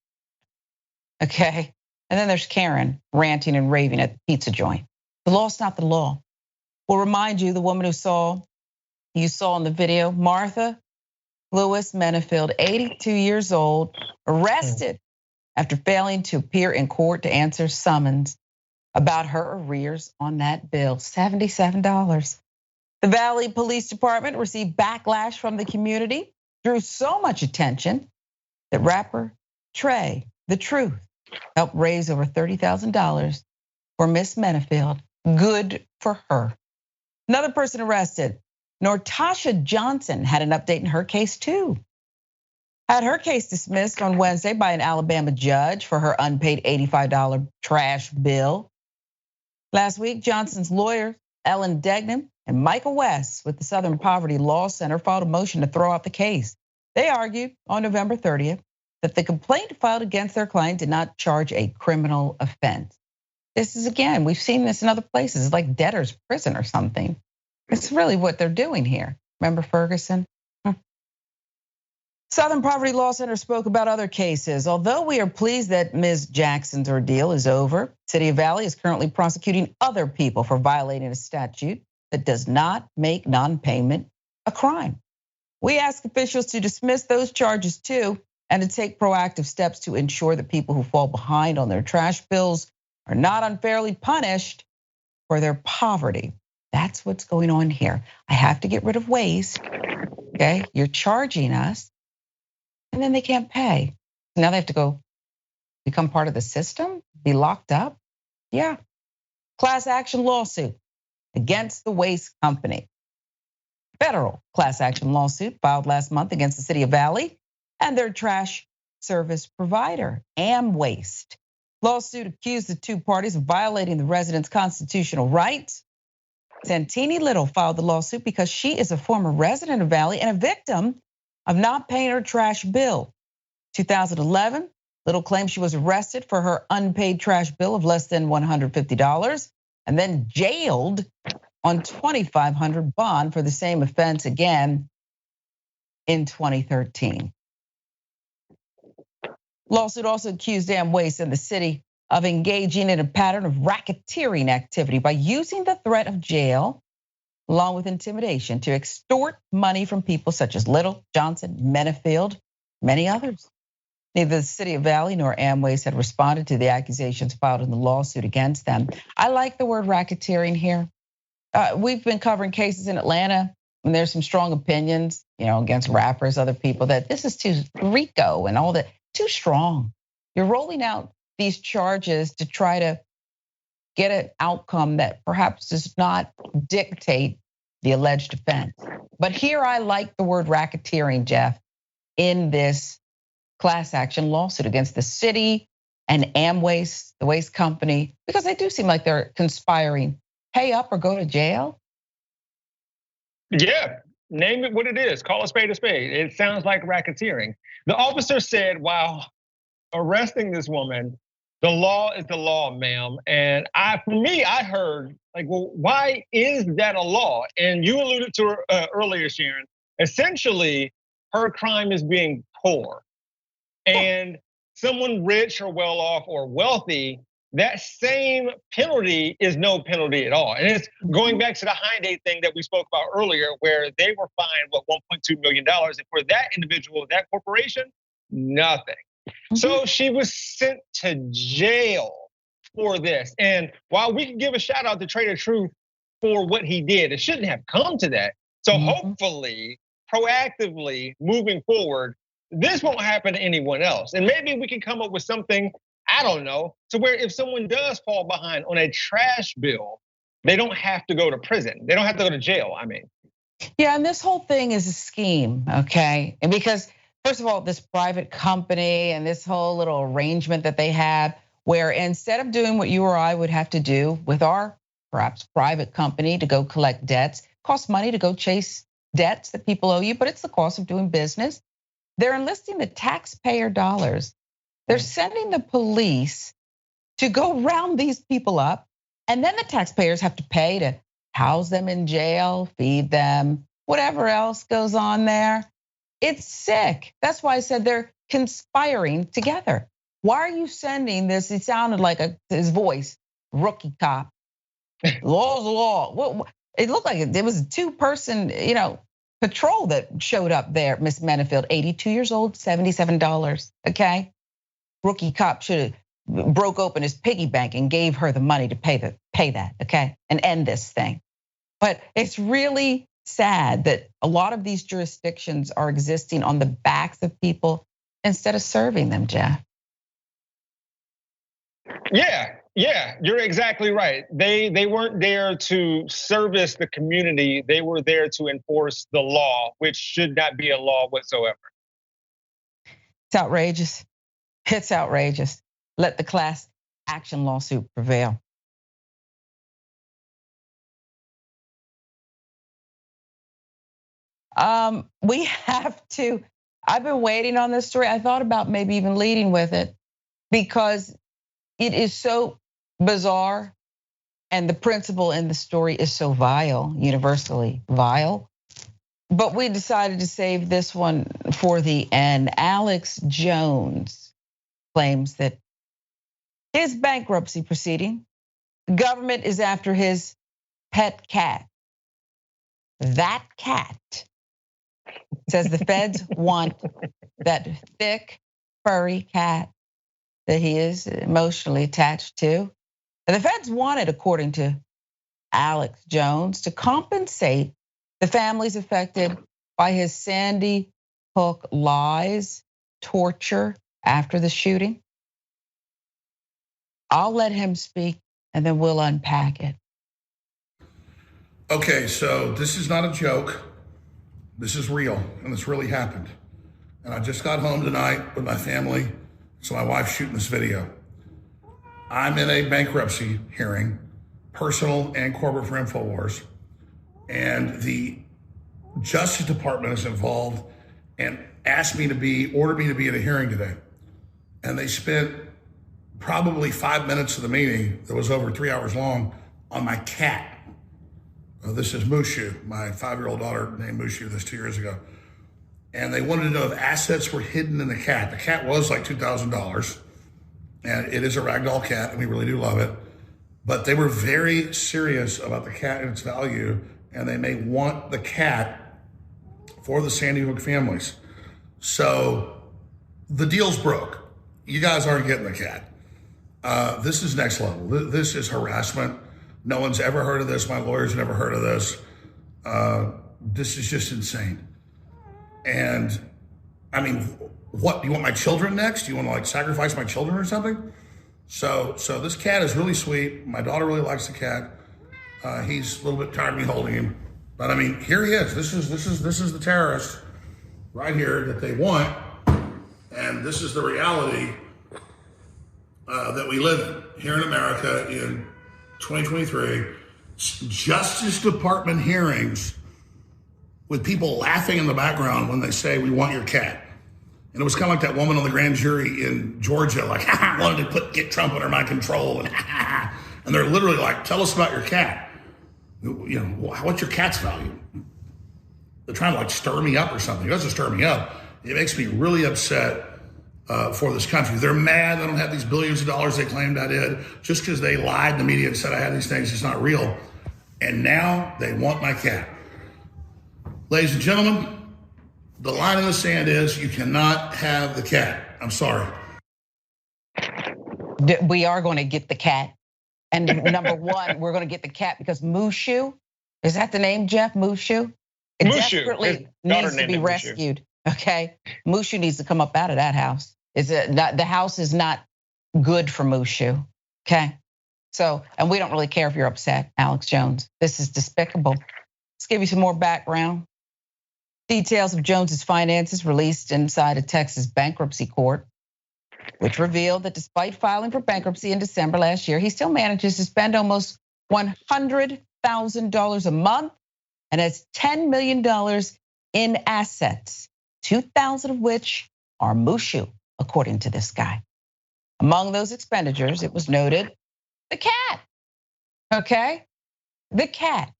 Okay. And then there's Karen ranting and raving at the pizza joint. The law's not the law. We'll remind you, the woman you saw in the video, Martha Lewis Menefield, 82 years old, arrested after failing to appear in court to answer summons about her arrears on that bill, $77. The Valley Police Department received backlash from the community, drew so much attention that rapper Trey, The Truth, helped raise over $30,000 for Miss Menefield. Good for her. Another person arrested, Nortasha Johnson, had an update in her case too. Had her case dismissed on Wednesday by an Alabama judge for her unpaid $85 trash bill. Last week, Johnson's lawyer, Ellen Degnan, and Michael West with the Southern Poverty Law Center filed a motion to throw out the case. They argued on November 30th that the complaint filed against their client did not charge a criminal offense. This is, again, we've seen this in other places. It's like debtor's prison or something. It's really what they're doing here. Remember Ferguson? Southern Poverty Law Center spoke about other cases. Although we are pleased that Ms. Jackson's ordeal is over, City of Valley is currently prosecuting other people for violating a statute that does not make non-payment a crime. We ask officials to dismiss those charges too, and to take proactive steps to ensure that people who fall behind on their trash bills are not unfairly punished for their poverty. That's what's going on here. I have to get rid of waste, okay? You're charging us, and then they can't pay. Now they have to go become part of the system, be locked up? Yeah. Class action lawsuit against the waste company. Federal class action lawsuit filed last month against the City of Valley and their trash service provider, AmWaste. Lawsuit accused the two parties of violating the residents' constitutional rights. Santini Little filed the lawsuit because she is a former resident of Valley and a victim of not paying her trash bill. 2011, Little claims she was arrested for her unpaid trash bill of less than $150 and then jailed on $2,500 bond for the same offense again in 2013. Lawsuit also accused Amways and the city of engaging in a pattern of racketeering activity by using the threat of jail along with intimidation to extort money from people such as Little, Johnson, Menefield, many others. Neither the city of Valley nor Amways had responded to the accusations filed in the lawsuit against them. I like the word racketeering here. We've been covering cases in Atlanta, and there's some strong opinions, against rappers, other people, that this is too RICO and all that, too strong. You're rolling out these charges to try to get an outcome that perhaps does not dictate the alleged offense. But here I like the word racketeering, Jeff, in this class action lawsuit against the city and Amways, the waste company, because they do seem like they're conspiring. Pay up or go to jail? Yeah, name it what it is. Call a spade a spade. It sounds like racketeering. The officer said while arresting this woman, the law is the law, ma'am. And I heard, well, why is that a law? And you alluded to her earlier, Sharon. Essentially, her crime is being poor. And someone rich or well off or wealthy, that same penalty is no penalty at all. And it's going back to the Hyundai thing that we spoke about earlier, where they were fined, $1.2 million. And for that individual, that corporation, nothing. So she was sent to jail for this. And while we can give a shout out to Trader Truth for what he did, it shouldn't have come to that. So hopefully, proactively moving forward, this won't happen to anyone else. And maybe we can come up with something, I don't know, to where if someone does fall behind on a trash bill, they don't have to go to prison. They don't have to go to jail, Yeah, and this whole thing is a scheme, okay? And because, first of all, this private company and this whole little arrangement that they have, where instead of doing what you or I would have to do with our perhaps private company to go collect debts, costs money to go chase debts that people owe you, but it's the cost of doing business. They're enlisting the taxpayer dollars. They're sending the police to go round these people up, and then the taxpayers have to pay to house them in jail, feed them, whatever else goes on there. It's sick. That's why I said they're conspiring together. Why are you sending this? It sounded like his voice, rookie cop. Law's the law. It looked like it was a two-person, patrol that showed up there. Miss Menefield, 82 years old, $77. Okay, rookie cop should have broke open his piggy bank and gave her the money to pay that. Okay, and end this thing. But it's really sad that a lot of these jurisdictions are existing on the backs of people instead of serving them, Jeff. Yeah, you're exactly right. They weren't there to service the community. They were there to enforce the law, which should not be a law whatsoever. It's outrageous. It's outrageous. Let the class action lawsuit prevail. We have to, I've been waiting on this story. I thought about maybe even leading with it because it is so bizarre and the principle in the story is so vile, universally vile. But we decided to save this one for the end. Alex Jones claims that his bankruptcy proceeding, the government is after his pet cat. That cat, says the feds want that thick, furry cat that he is emotionally attached to. And the feds wanted, according to Alex Jones, to compensate the families affected by his Sandy Hook lies, torture after the shooting. I'll let him speak and then we'll unpack it. Okay, so this is not a joke. This is real, and this really happened. And I just got home tonight with my family, so my wife's shooting this video. I'm in a bankruptcy hearing, personal and corporate for InfoWars, and the Justice Department is involved, and ordered me to be at a hearing today. And they spent probably 5 minutes of the meeting that was over 3 hours long on my cat. This is Mushu, my 5-year-old daughter named Mushu this 2 years ago. And they wanted to know if assets were hidden in the cat. The cat was like $2,000, and it is a ragdoll cat, and we really do love it. But they were very serious about the cat and its value, and they may want the cat for the Sandy Hook families. So the deal's broke. You guys aren't getting the cat. This is next level. This is harassment. No one's ever heard of this. My lawyer's never heard of this. This is just insane. And I mean, what, do you want my children next? Do you want to like sacrifice my children or something? So this cat is really sweet. My daughter really likes the cat. He's a little bit tired of me holding him. But I mean, here he is. This is the terrorist right here that they want. And this is the reality that we live in here in America in 2023. Justice Department hearings with people laughing in the background when they say, we want your cat. And it was kind of like that woman on the grand jury in Georgia, like, I wanted to get Trump under my control. And they're literally like, tell us about your cat. You know, what's your cat's value? They're trying to like stir me up or something. It doesn't stir me up. It makes me really upset for this country. They're mad I don't have these billions of dollars they claimed I did just because they lied in the media and said I had these things. It's not real. And now they want my cat. Ladies and gentlemen, the line in the sand is you cannot have the cat. I'm sorry. We are going to get the cat. And number one, we're going to get the cat because Mushu, is that the name, Jeff? Mushu? It desperately needs to be rescued. Okay, Mushu needs to come up out of that house. The house is not good for Mushu. Okay, so, and we don't really care if you're upset, Alex Jones. This is despicable. Let's give you some more background. Details of Jones's finances released inside a Texas bankruptcy court, which revealed that despite filing for bankruptcy in December last year, he still manages to spend almost $100,000 a month and has $10 million in assets, 2,000 of which are Mushu, according to this guy. Among those expenditures, it was noted, the cat, okay? The cat.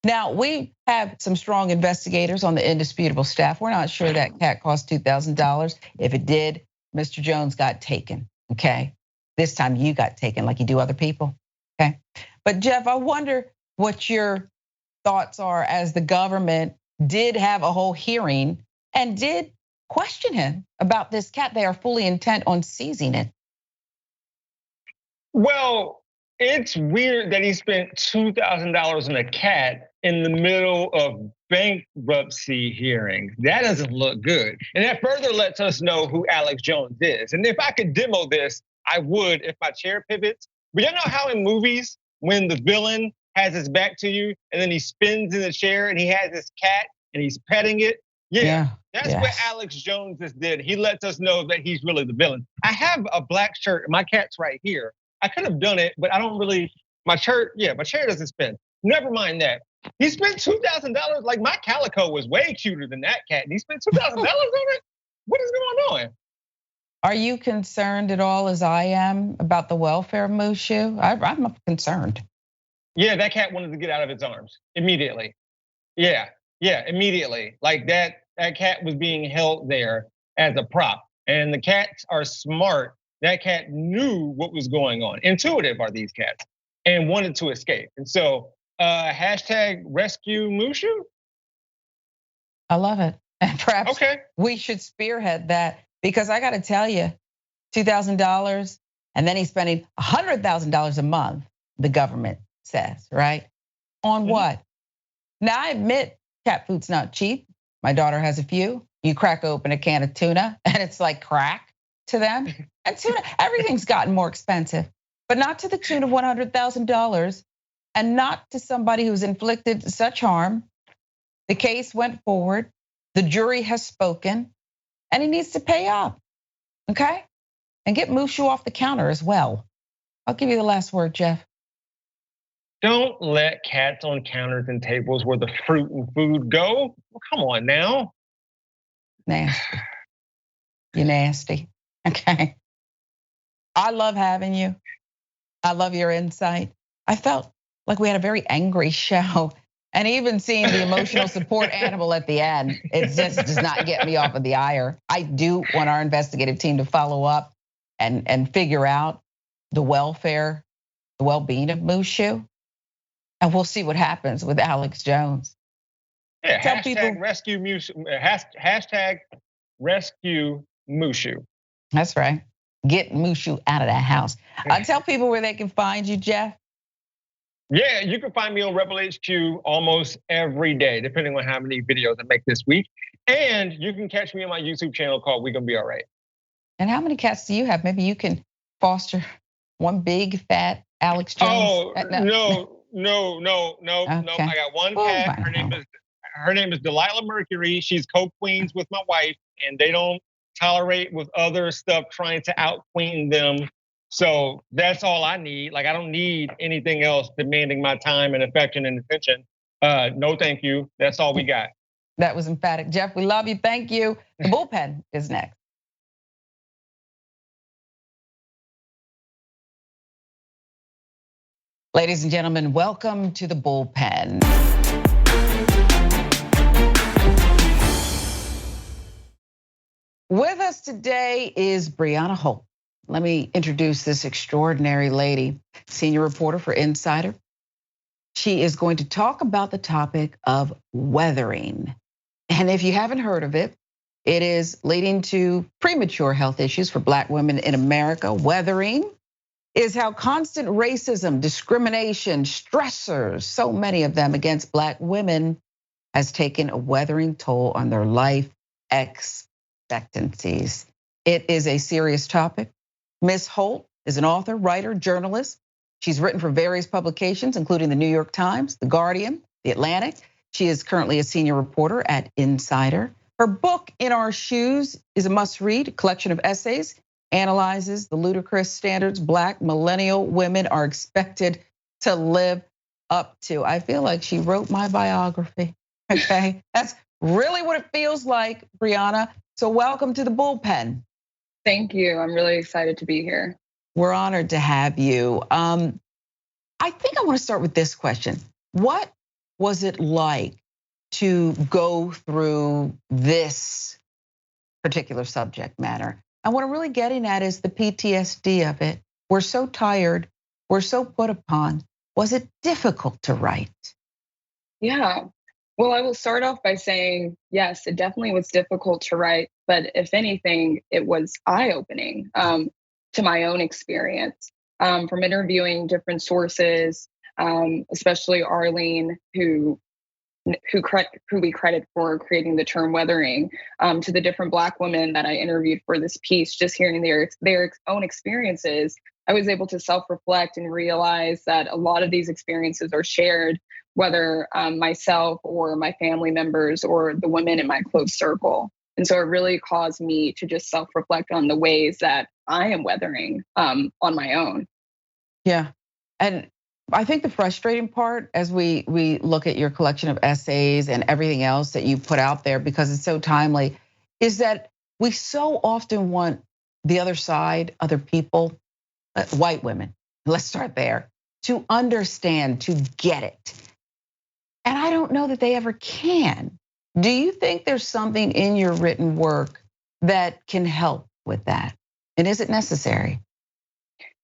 Now, we have some strong investigators on the Indisputable staff. We're not sure that cat cost $2,000. If it did, Mr. Jones got taken, okay? This time you got taken like you do other people, okay? But Jeff, I wonder what your thoughts are as the government did have a whole hearing and did question him about this cat. They are fully intent on seizing it. Well, it's weird that he spent $2,000 on a cat in the middle of bankruptcy hearings. That doesn't look good. And that further lets us know who Alex Jones is. And if I could demo this, I would if my chair pivots. But you know how in movies, when the villain has his back to you and then he spins in the chair and he has his cat and he's petting it? Yeah. That's what Alex Jones just did. He lets us know that he's really the villain. I have a black shirt. My cat's right here. I could have done it, but I don't really, my chair doesn't spin. Never mind that. He spent $2,000. Like my calico was way cuter than that cat. And he spent $2,000 on it? What is going on? Are you concerned at all as I am about the welfare of Mushu? I'm concerned. Yeah, that cat wanted to get out of its arms immediately. Yeah, immediately. Like that cat was being held there as a prop. And the cats are smart. That cat knew what was going on. Intuitive are these cats and wanted to escape. And so hashtag rescue Mushu. I love it. And perhaps we should spearhead that because I got to tell you, $2,000 and then he's spending $100,000 a month, the government says, right? On what? Now I admit cat food's not cheap. My daughter has a few. You crack open a can of tuna and it's like crack to them. And tuna, everything's gotten more expensive, but not to the tune of $100,000 and not to somebody who's inflicted such harm. The case went forward. The jury has spoken and he needs to pay up, okay? And get Mushu off the counter as well. I'll give you the last word, Jeff. Don't let cats on counters and tables where the fruit and food go. Well, come on now. Nasty. You're nasty. Okay. I love having you. I love your insight. I felt like we had a very angry show. And even seeing the emotional support animal at the end, it just does not get me off of the ire. I do want our investigative team to follow up and figure out the welfare, the well-being of Mushu. And we'll see what happens with Alex Jones. Yeah, hashtag rescue Mushu. Hashtag rescue Mushu. That's right. Get Mushu out of the house. Tell people where they can find you, Jeff. Yeah, you can find me on Rebel HQ almost every day, depending on how many videos I make this week. And you can catch me on my YouTube channel called We Gonna Be All Right. And how many cats do you have? Maybe you can foster one big fat Alex Jones. Oh, no. Okay. I got one cat. Her name is Delilah Mercury. She's co-queens with my wife, and they don't tolerate with other stuff trying to out-queen them. So that's all I need. Like, I don't need anything else demanding my time and affection and attention. No, thank you. That's all we got. That was emphatic. Jeff, we love you. Thank you. The bullpen is next. Ladies and gentlemen, welcome to the bullpen. With us today is Brianna Holt. Let me introduce this extraordinary lady, senior reporter for Insider. She is going to talk about the topic of weathering. And if you haven't heard of it, it is leading to premature health issues for Black women in America. Weathering is how constant racism, discrimination, stressors, so many of them against Black women, has taken a weathering toll on their life expectancies. It is a serious topic. Ms. Holt is an author, writer, journalist. She's written for various publications, including the New York Times, The Guardian, The Atlantic. She is currently a senior reporter at Insider. Her book, In Our Shoes, is a must-read. A collection of essays analyzes the ludicrous standards Black millennial women are expected to live up to. I feel like she wrote my biography, okay? That's really what it feels like, Brianna. So welcome to the bullpen. Thank you. I'm really excited to be here. We're honored to have you. I think I want to start with this question. What was it like to go through this particular subject matter? And what I'm really getting at is the PTSD of it. We're so tired. We're so put upon. Was it difficult to write? Yeah. Well, I will start off by saying, yes, it definitely was difficult to write. But if anything, it was eye-opening to my own experience from interviewing different sources, especially Arlene, who we credit for creating the term weathering, to the different Black women that I interviewed for this piece. Just hearing their own experiences, I was able to self-reflect and realize that a lot of these experiences are shared, whether myself or my family members or the women in my close circle. And so it really caused me to just self-reflect on the ways that I am weathering on my own. Yeah, and I think the frustrating part as we look at your collection of essays and everything else that you put out there, because it's so timely, is that we so often want the other side, other people, white women, let's start there, to understand, to get it. And I don't know that they ever can. Do you think there's something in your written work that can help with that? And is it necessary?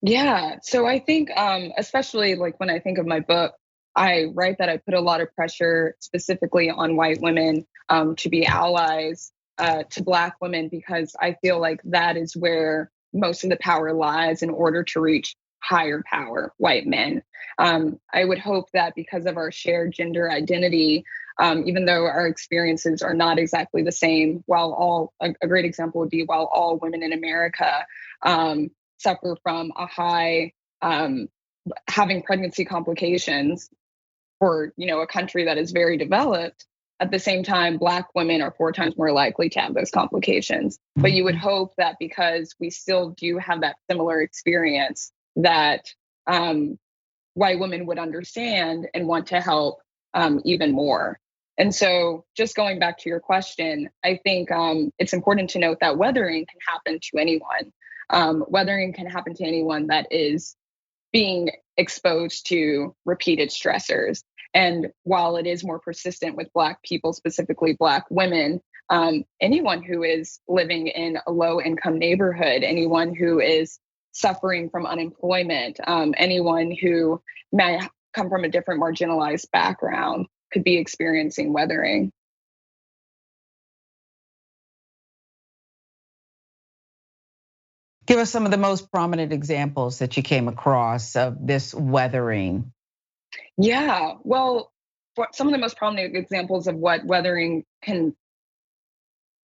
Yeah, so I think especially like when I think of my book, I write that I put a lot of pressure specifically on white women to be allies to Black women, because I feel like that is where most of the power lies in order to reach higher power, white men. I would hope that because of our shared gender identity, even though our experiences are not exactly the same, a great example would be while all women in America suffer from a high having pregnancy complications for a country that is very developed. At the same time, Black women are 4 times more likely to have those complications. But you would hope that because we still do have that similar experience, that white women would understand and want to help even more. And so just going back to your question, I think it's important to note that weathering can happen to anyone. Weathering can happen to anyone that is being exposed to repeated stressors. And while it is more persistent with Black people, specifically Black women, anyone who is living in a low income neighborhood, anyone who is suffering from unemployment, anyone who may come from a different marginalized background could be experiencing weathering. Give us some of the most prominent examples that you came across of this weathering. Yeah, well, some of the most prominent examples of what weathering can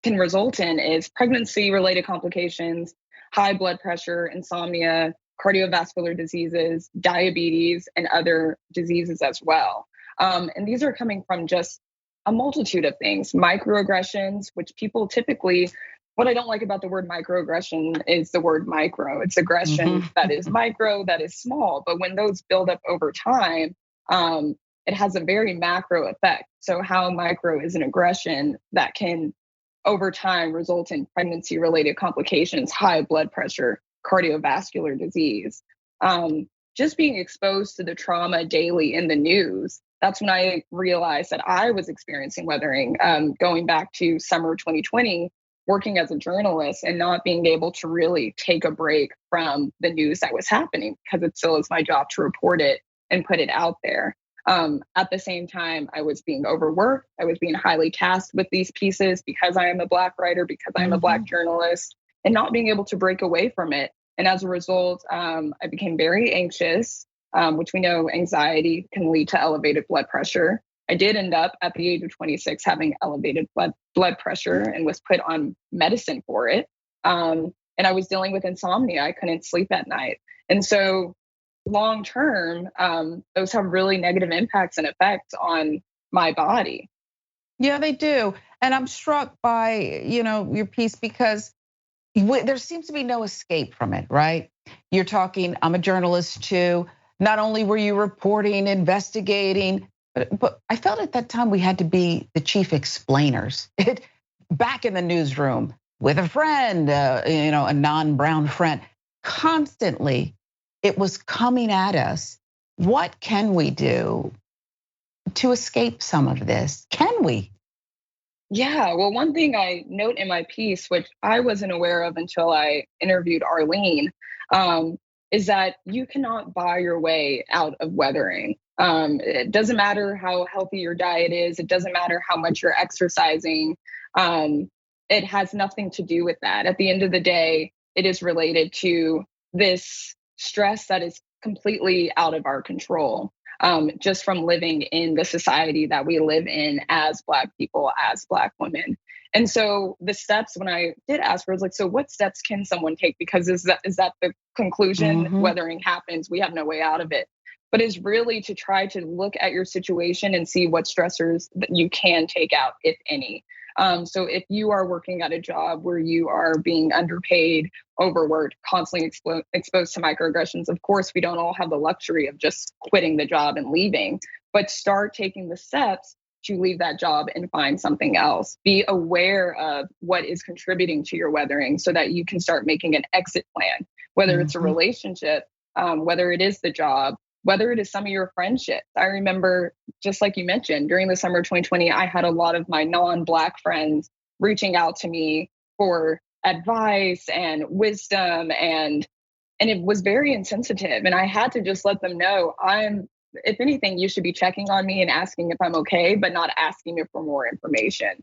result in is pregnancy-related complications, high blood pressure, insomnia, cardiovascular diseases, diabetes, and other diseases as well. And these are coming from just a multitude of things. Microaggressions, which people typically, what I don't like about the word microaggression is the word micro. It's aggression that is micro, that is small. But when those build up over time, it has a very macro effect. So how micro is an aggression that can over time result in pregnancy-related complications, high blood pressure, cardiovascular disease. Just being exposed to the trauma daily in the news, that's when I realized that I was experiencing weathering, going back to summer 2020, working as a journalist and not being able to really take a break from the news that was happening because it still is my job to report it and put it out there. At the same time, I was being overworked. I was being highly tasked with these pieces because I am a Black writer, because I'm a Black journalist, and not being able to break away from it. And as a result, I became very anxious, which we know anxiety can lead to elevated blood pressure. I did end up at the age of 26 having elevated blood pressure and was put on medicine for it. And I was dealing with insomnia. I couldn't sleep at night. And so long term, those have really negative impacts and effects on my body. Yeah, they do. And I'm struck by, your piece because there seems to be no escape from it, right? You're talking, I'm a journalist too. Not only were you reporting, investigating, but I felt at that time we had to be the chief explainers. Back in the newsroom with a friend, a non-brown friend, constantly it was coming at us. What can we do to escape some of this? Can we? Yeah, well, one thing I note in my piece, which I wasn't aware of until I interviewed Arlene, is that you cannot buy your way out of weathering. It doesn't matter how healthy your diet is. It doesn't matter how much you're exercising. It has nothing to do with that. At the end of the day, it is related to this stress that is completely out of our control. Just from living in the society that we live in as Black people, as Black women. And so the steps, when I did ask her, I was like, so what steps can someone take? Because is that the conclusion? Weathering happens, we have no way out of it. But is really to try to look at your situation and see what stressors that you can take out, if any. So if you are working at a job where you are being underpaid, overworked, constantly exposed to microaggressions, of course, we don't all have the luxury of just quitting the job and leaving, but start taking the steps to leave that job and find something else. Be aware of what is contributing to your weathering so that you can start making an exit plan, whether it's a relationship, whether it is the job, whether it is some of your friendships. I remember, just like you mentioned, during the summer of 2020, I had a lot of my non-Black friends reaching out to me for advice and wisdom, and it was very insensitive. And I had to just let them know, if anything, you should be checking on me and asking if I'm okay, but not asking me for more information.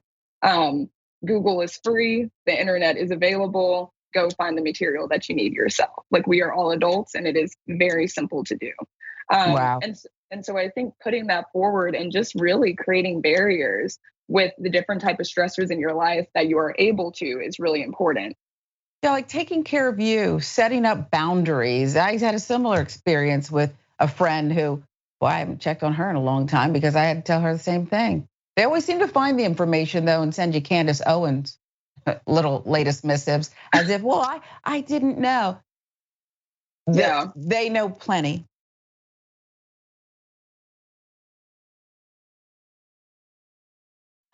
Google is free, the internet is available. Go find the material that you need yourself. Like, we are all adults, and it is very simple to do. Wow. And so I think putting that forward and just really creating barriers with the different type of stressors in your life that you are able to is really important. Yeah, like taking care of you, setting up boundaries. I had a similar experience with a friend who, well, I haven't checked on her in a long time because I had to tell her the same thing. They always seem to find the information though and send you Candace Owens' little latest missives as if, well, I didn't know. Yeah. They know plenty.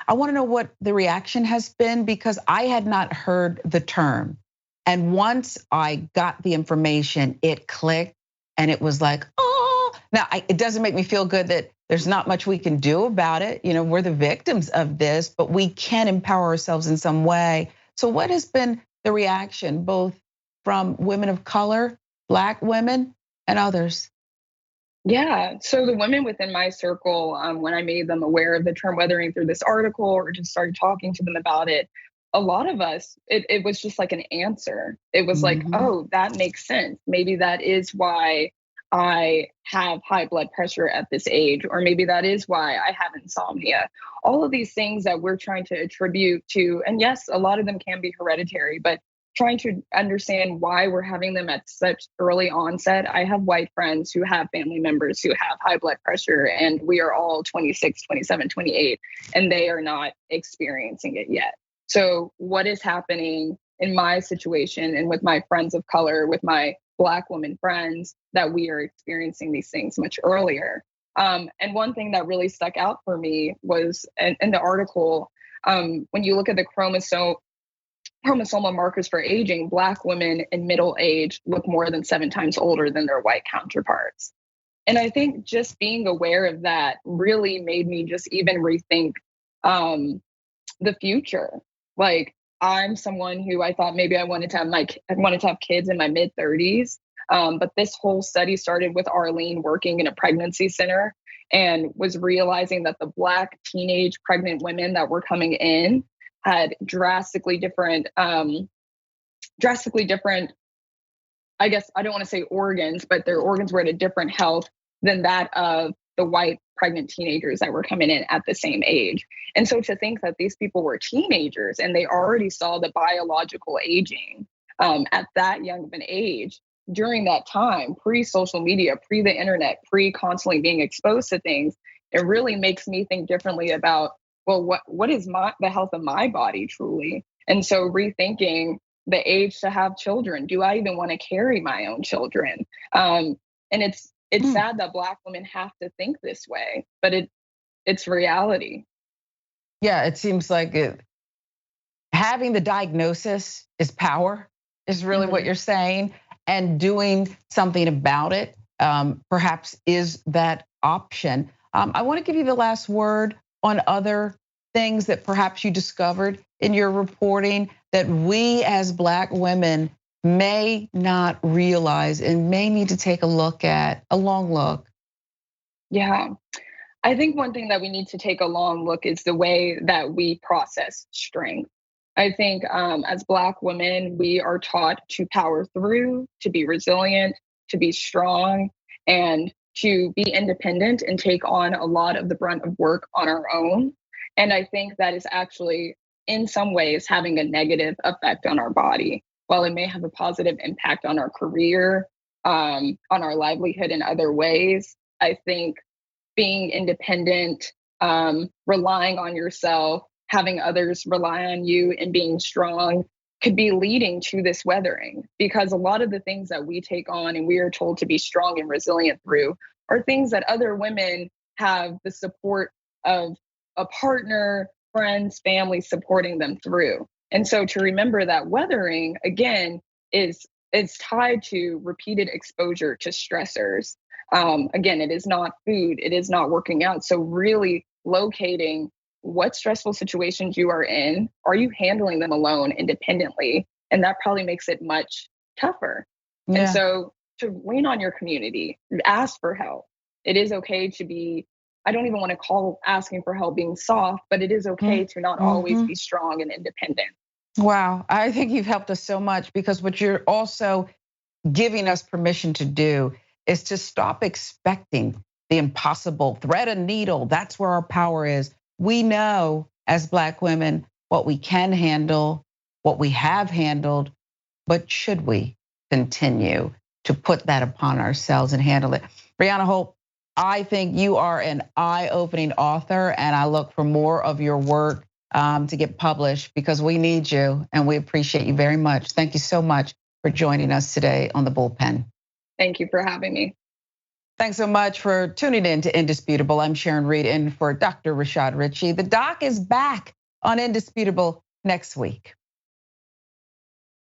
I wanna know what the reaction has been because I had not heard the term. And once I got the information, it clicked and it was like, oh. Now, it doesn't make me feel good that there's not much we can do about it. We're the victims of this, but we can empower ourselves in some way. So what has been the reaction, both from women of color, Black women, and others? Yeah, so the women within my circle, when I made them aware of the term weathering through this article or just started talking to them about it, a lot of us, it was just like an answer. It was like, oh, that makes sense. Maybe that is why I have high blood pressure at this age, or maybe that is why I have insomnia. All of these things that we're trying to attribute to, and yes, a lot of them can be hereditary, but trying to understand why we're having them at such early onset. I have white friends who have family members who have high blood pressure, and we are all 26, 27, 28, and they are not experiencing it yet. So what is happening in my situation and with my friends of color, with my Black women friends, that we are experiencing these things much earlier? And one thing that really stuck out for me was in the article, when you look at the chromosomal markers for aging, Black women in middle age look more than 7 times older than their white counterparts. And I think just being aware of that really made me just even rethink the future. Like, I'm someone who I thought maybe I wanted to have kids in my mid 30s. But this whole study started with Arlene working in a pregnancy center and was realizing that the Black teenage pregnant women that were coming in had drastically different, I guess I don't want to say organs, but their organs were at a different health than that of the white pregnant teenagers that were coming in at the same age. And so to think that these people were teenagers and they already saw the biological aging at that young of an age during that time, pre-social media, pre the internet, pre-constantly being exposed to things, it really makes me think differently about, well, what is the health of my body truly? And so rethinking the age to have children. Do I even want to carry my own children? And it's sad that Black women have to think this way, but it's reality. Yeah, it seems like having the diagnosis is power, is really what you're saying, and doing something about it perhaps is that option. I want to give you the last word on other things that perhaps you discovered in your reporting that we as Black women may not realize and may need to take a long look. Yeah, I think one thing that we need to take a long look is the way that we process strength. I think as Black women, we are taught to power through, to be resilient, to be strong, and to be independent and take on a lot of the brunt of work on our own. And I think that is actually, in some ways, having a negative effect on our body. While it may have a positive impact on our career, on our livelihood in other ways, I think being independent, relying on yourself, having others rely on you, and being strong could be leading to this weathering, because a lot of the things that we take on and we are told to be strong and resilient through are things that other women have the support of a partner, friends, family supporting them through. And so to remember that weathering, again, is tied to repeated exposure to stressors. Again, it is not food, it is not working out. So really locating what stressful situations you are in, are you handling them alone independently? And that probably makes it much tougher. Yeah. And so to lean on your community, ask for help. It is okay to be, I don't even want to call asking for help being soft, but it is okay to not always be strong and independent. Wow, I think you've helped us so much, because what you're also giving us permission to do is to stop expecting the impossible. Thread a needle, that's where our power is. We know as Black women what we can handle, what we have handled, but should we continue to put that upon ourselves and handle it? Brianna Holt, I think you are an eye-opening author, and I look for more of your work to get published, because we need you and we appreciate you very much. Thank you so much for joining us today on The Bullpen. Thank you for having me. Thanks so much for tuning in to Indisputable. I'm Sharon Reed in for Dr. Richey. The doc is back on Indisputable next week.